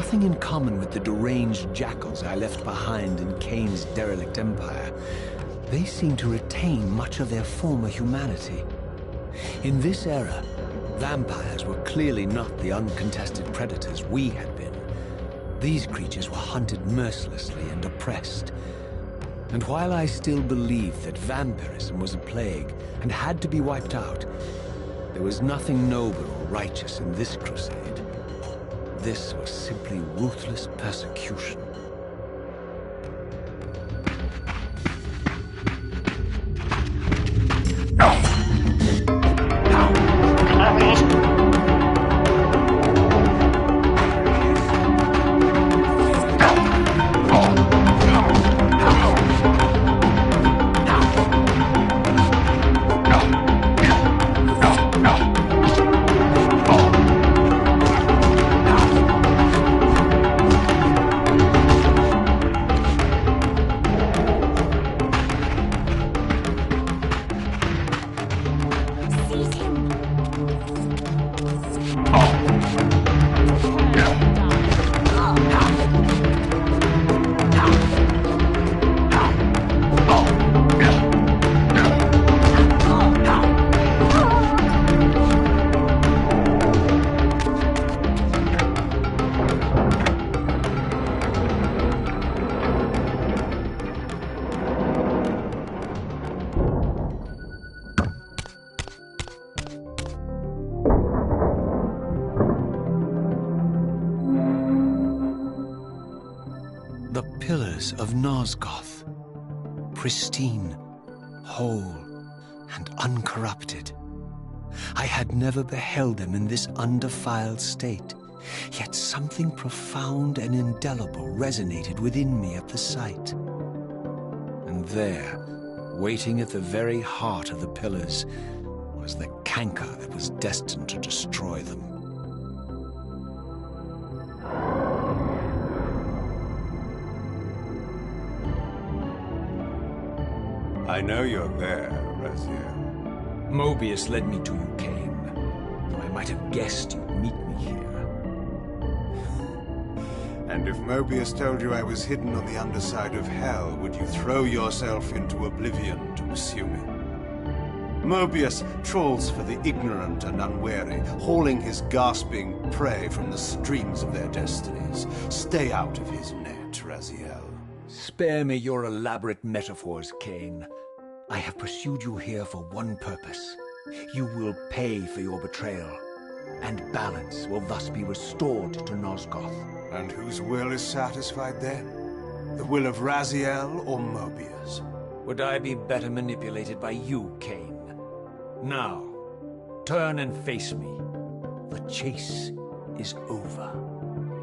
nothing in common with the deranged jackals I left behind in Kain's derelict empire, they seem to retain much of their former humanity. In this era, vampires were clearly not the uncontested predators we had been. These creatures were hunted mercilessly and oppressed. And while I still believed that vampirism was a plague and had to be wiped out, there was nothing noble or righteous in this crusade. This was simply ruthless persecution. The pillars of Nosgoth, pristine, whole, and uncorrupted. I had never beheld them in this undefiled state, yet something profound and indelible resonated within me at the sight. And there, waiting at the very heart of the pillars, was the canker that was destined to destroy them. I know you're there, Raziel. Mobius led me to you, Kain, though I might have guessed you'd meet me here. And if Mobius told you I was hidden on the underside of hell, would you throw yourself into oblivion to pursue me? Mobius trawls for the ignorant and unwary, hauling his gasping prey from the streams of their destinies. Stay out of his net, Raziel. Spare me your elaborate metaphors, Kain. I have pursued you here for one purpose. You will pay for your betrayal, and balance will thus be restored to Nosgoth. And whose will is satisfied then? The will of Raziel or Mobius? Would I be better manipulated by you, Kain? Now, turn and face me. The chase is over.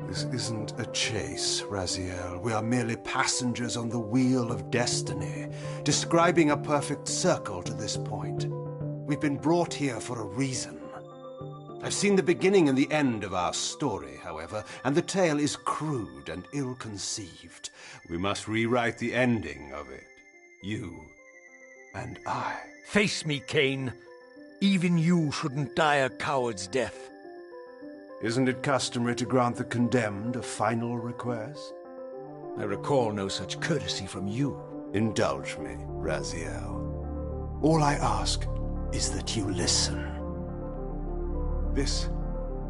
This isn't a chase, Raziel. We are merely passengers on the wheel of destiny, describing a perfect circle to this point. We've been brought here for a reason. I've seen the beginning and the end of our story, however, and the tale is crude and ill-conceived. We must rewrite the ending of it. You and I. Face me, Kain. Even you shouldn't die a coward's death. Isn't it customary to grant the condemned a final request? I recall no such courtesy from you. Indulge me, Raziel. All I ask is that you listen. This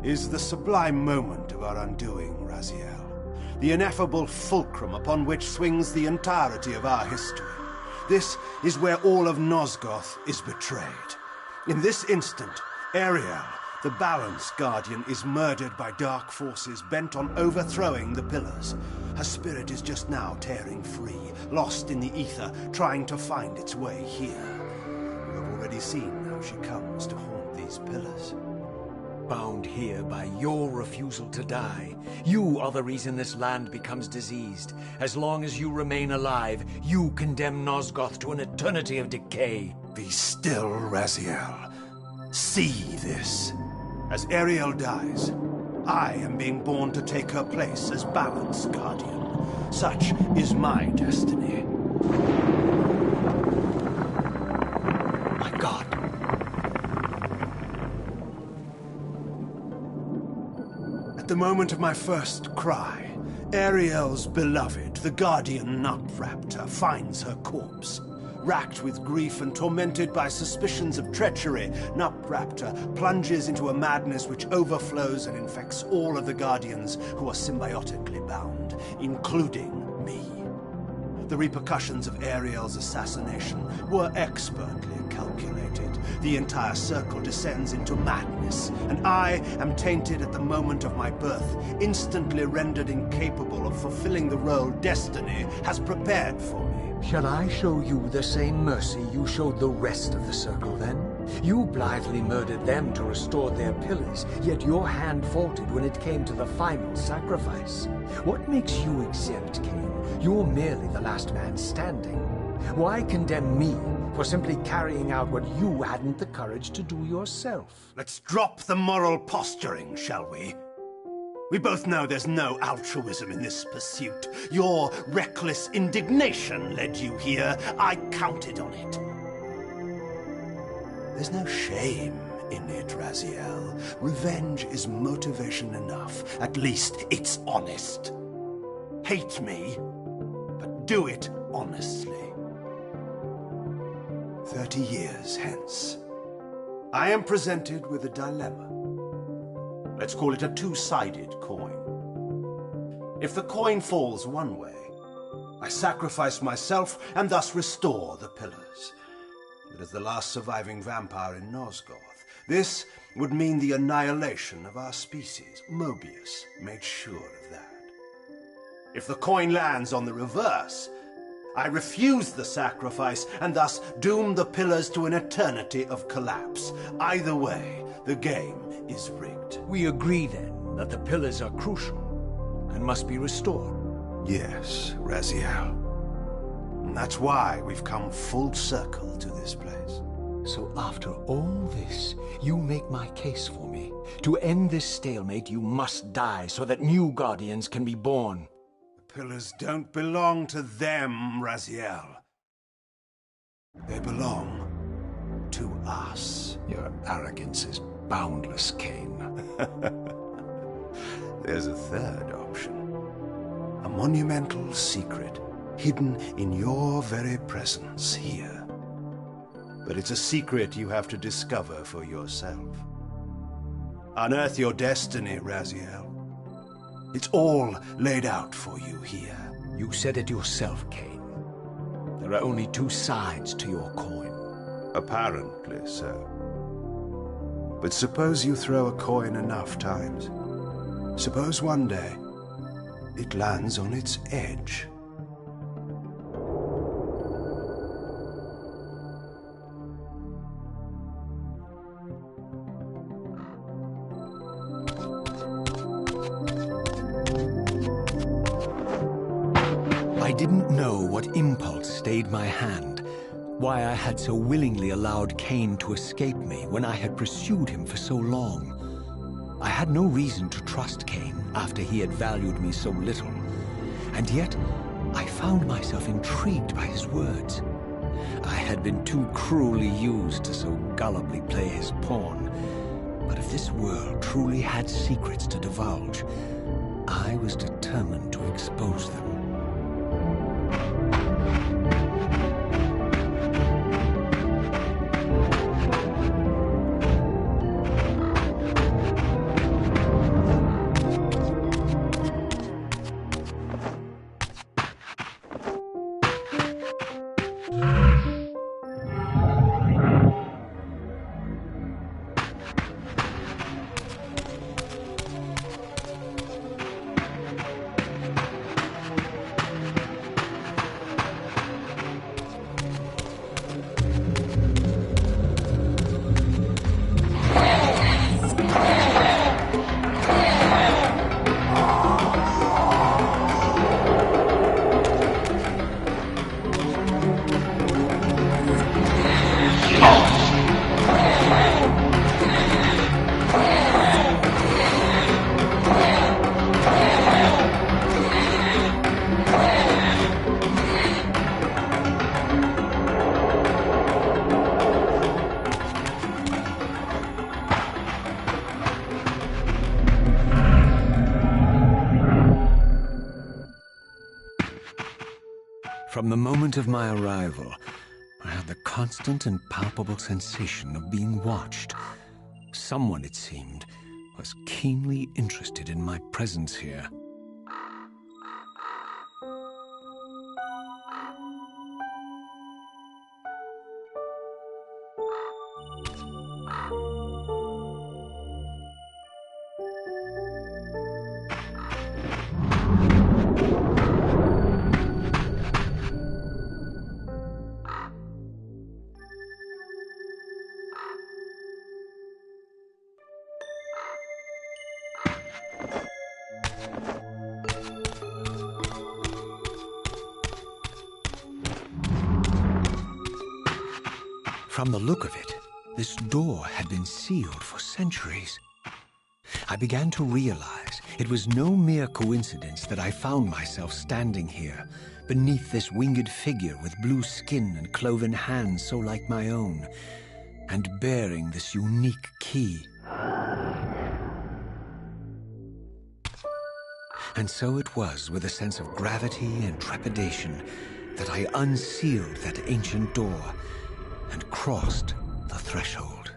is the sublime moment of our undoing, Raziel. The ineffable fulcrum upon which swings the entirety of our history. This is where all of Nosgoth is betrayed. In this instant, Ariel, the Balance Guardian, is murdered by dark forces bent on overthrowing the pillars. Her spirit is just now tearing free, lost in the ether, trying to find its way here. You have already seen how she comes to haunt these pillars. Bound here by your refusal to die. You are the reason this land becomes diseased. As long as you remain alive, you condemn Nosgoth to an eternity of decay. Be still, Raziel. See this. As Ariel dies, I am being born to take her place as Balance Guardian. Such is my destiny. My God. At At the moment of my first cry, Ariel's beloved, the guardian Nutraptor, finds her corpse. Racked with grief and tormented by suspicions of treachery, Nutraptor plunges into a madness which overflows and infects all of the Guardians who are symbiotically bound, including me. The repercussions of Ariel's assassination were expertly calculated. The entire circle descends into madness, and I am tainted at the moment of my birth, instantly rendered incapable of fulfilling the role destiny has prepared for me. Shall I show you the same mercy you showed the rest of the circle, then? You blithely murdered them to restore their pillars, yet your hand faltered when it came to the final sacrifice. What makes you exempt, Cain? You're merely the last man standing. Why condemn me for simply carrying out what you hadn't the courage to do yourself? Let's drop the moral posturing, shall we? We both know there's no altruism in this pursuit. Your reckless indignation led you here. I counted on it. There's no shame in it, Raziel. Revenge is motivation enough. At least it's honest. Hate me, but do it honestly. 30 years hence, I am presented with a dilemma. Let's call it a two-sided coin. If the coin falls one way, I sacrifice myself and thus restore the pillars. But as the last surviving vampire in Nosgoth, this would mean the annihilation of our species. Mobius made sure of that. If the coin lands on the reverse, I refuse the sacrifice and thus doom the pillars to an eternity of collapse. Either way, the game is rigged. We agree, then, that the pillars are crucial and must be restored. Yes, Raziel. And that's why we've come full circle to this place. So after all this, you make my case for me. To end this stalemate, you must die so that new Guardians can be born. The pillars don't belong to them, Raziel. They belong to us. Your arrogance is boundless, Cain. There's a third option. A monumental secret hidden in your very presence here. But it's a secret you have to discover for yourself. Unearth your destiny, Raziel. It's all laid out for you here. You said it yourself, Cain. There are only two sides to your coin. Apparently so. But suppose you throw a coin enough times. Suppose one day it lands on its edge. I didn't know what impulse stayed my hand, why I had so willingly allowed Cain to escape me when I had pursued him for so long. I had no reason to trust Cain after he had valued me so little, and yet I found myself intrigued by his words. I had been too cruelly used to so gullibly play his pawn, but if this world truly had secrets to divulge, I was determined to expose them. From the moment of my arrival, I had the constant and palpable sensation of being watched. Someone, it seemed, was keenly interested in my presence here. From the look of it, this door had been sealed for centuries. I began to realize it was no mere coincidence that I found myself standing here, beneath this winged figure with blue skin and cloven hands so like my own, and bearing this unique key. And so it was with a sense of gravity and trepidation that I unsealed that ancient door and crossed the threshold.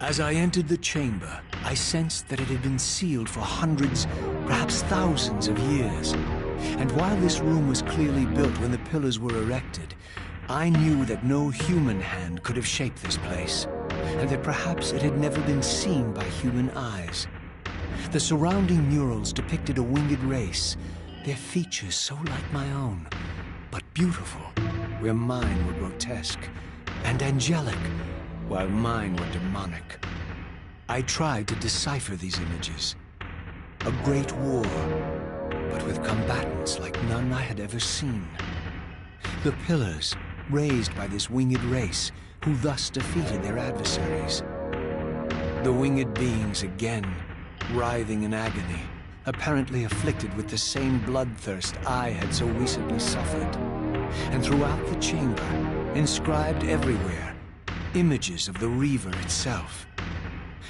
As I entered the chamber, I sensed that it had been sealed for hundreds, perhaps thousands of years. And while this room was clearly built when the pillars were erected, I knew that no human hand could have shaped this place, and that perhaps it had never been seen by human eyes. The surrounding murals depicted a winged race, their features so like my own, but beautiful, where mine were grotesque, and angelic, while mine were demonic. I tried to decipher these images. A great war, but with combatants like none I had ever seen. The pillars, raised by this winged race, who thus defeated their adversaries. The winged beings again, writhing in agony, apparently afflicted with the same bloodthirst I had so recently suffered. And throughout the chamber, inscribed everywhere, images of the Reaver itself.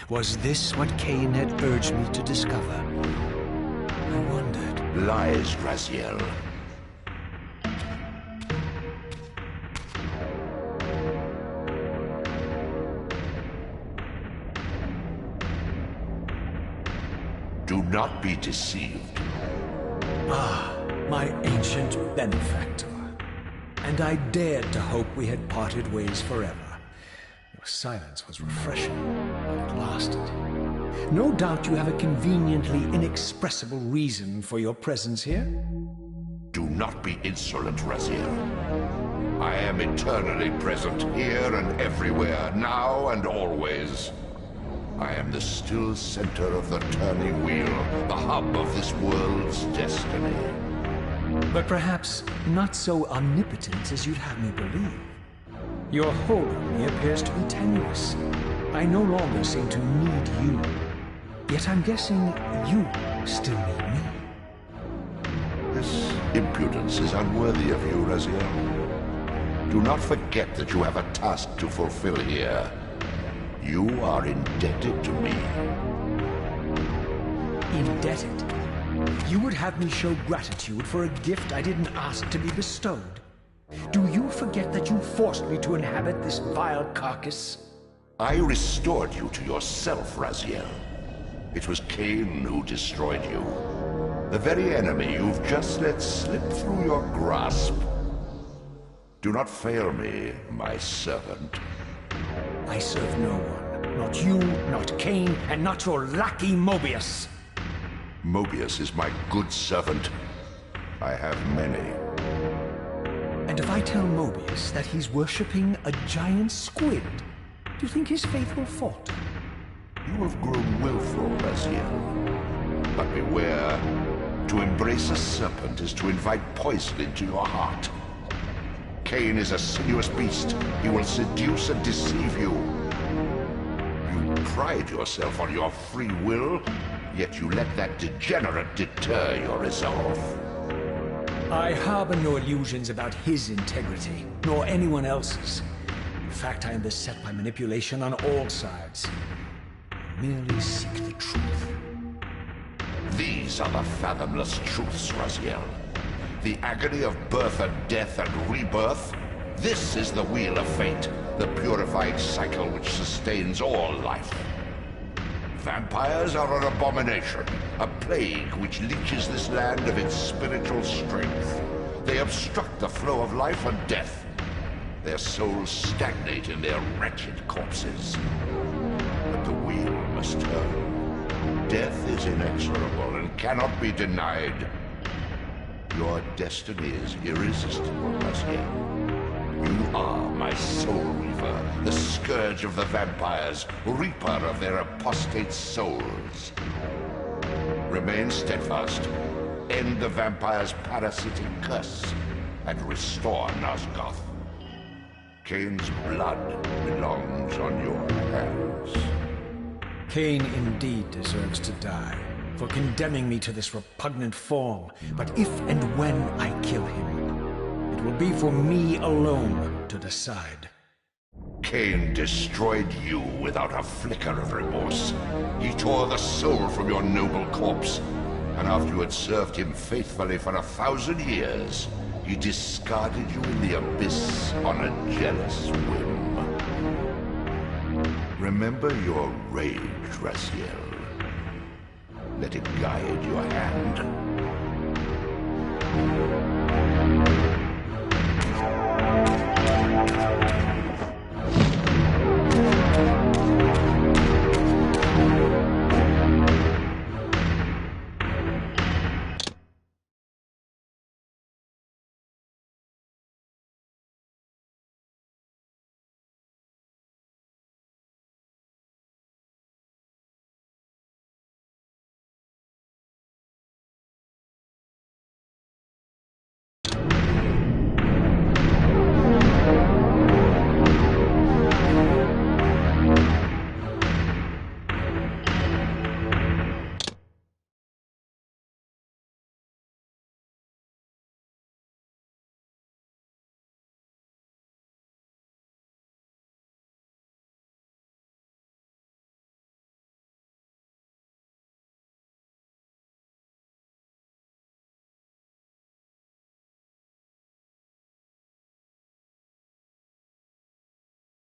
Was this what Cain had urged me to discover? I wondered. Lies, Raziel. Do not be deceived. Ah, my ancient benefactor. And I dared to hope we had parted ways forever. Your silence was refreshing, but it lasted. No doubt you have a conveniently inexpressible reason for your presence here? Do not be insolent, Raziel. I am eternally present here and everywhere, now and always. I am the still center of the turning wheel, the hub of this world's destiny. But perhaps not so omnipotent as you'd have me believe. Your hold on me appears to be tenuous. I no longer seem to need you. Yet I'm guessing you still need me. This impudence is unworthy of you, Raziel. Do not forget that you have a task to fulfill here. You are indebted to me. Indebted? You would have me show gratitude for a gift I didn't ask to be bestowed. Do you forget that you forced me to inhabit this vile carcass? I restored you to yourself, Raziel. It was Cain who destroyed you. The very enemy you've just let slip through your grasp. Do not fail me, my servant. I serve no one. Not you, not Cain, and not your lackey Mobius. Mobius is my good servant. I have many. And if I tell Mobius that he's worshipping a giant squid, do you think his faith will falter? You have grown willful, Raziel. But beware. To embrace a serpent is to invite poison into your heart. Cain is a sinuous beast. He will seduce and deceive you. You pride yourself on your free will, yet you let that degenerate deter your resolve. I harbor no illusions about his integrity, nor anyone else's. In fact, I am beset by manipulation on all sides. I merely seek the truth. These are the fathomless truths, Raziel. The agony of birth and death and rebirth. This is the wheel of fate, the purifying cycle which sustains all life. Vampires are an abomination, a plague which leeches this land of its spiritual strength. They obstruct the flow of life and death. Their souls stagnate in their wretched corpses. But the wheel must turn. Death is inexorable and cannot be denied. Your destiny is irresistible, Raziel. You are my soul reaver, the scourge of the vampires, reaper of their apostate souls. Remain steadfast, end the vampire's parasitic curse, and restore Nosgoth. Cain's blood belongs on your hands. Cain indeed deserves to die for condemning me to this repugnant form. But if and when I kill him, it will be for me alone to decide. Cain destroyed you without a flicker of remorse. He tore the soul from your noble corpse, and after you had served him faithfully for 1,000 years, he discarded you in the abyss on a jealous whim. Remember your rage, Raziel. Let it guide your hand.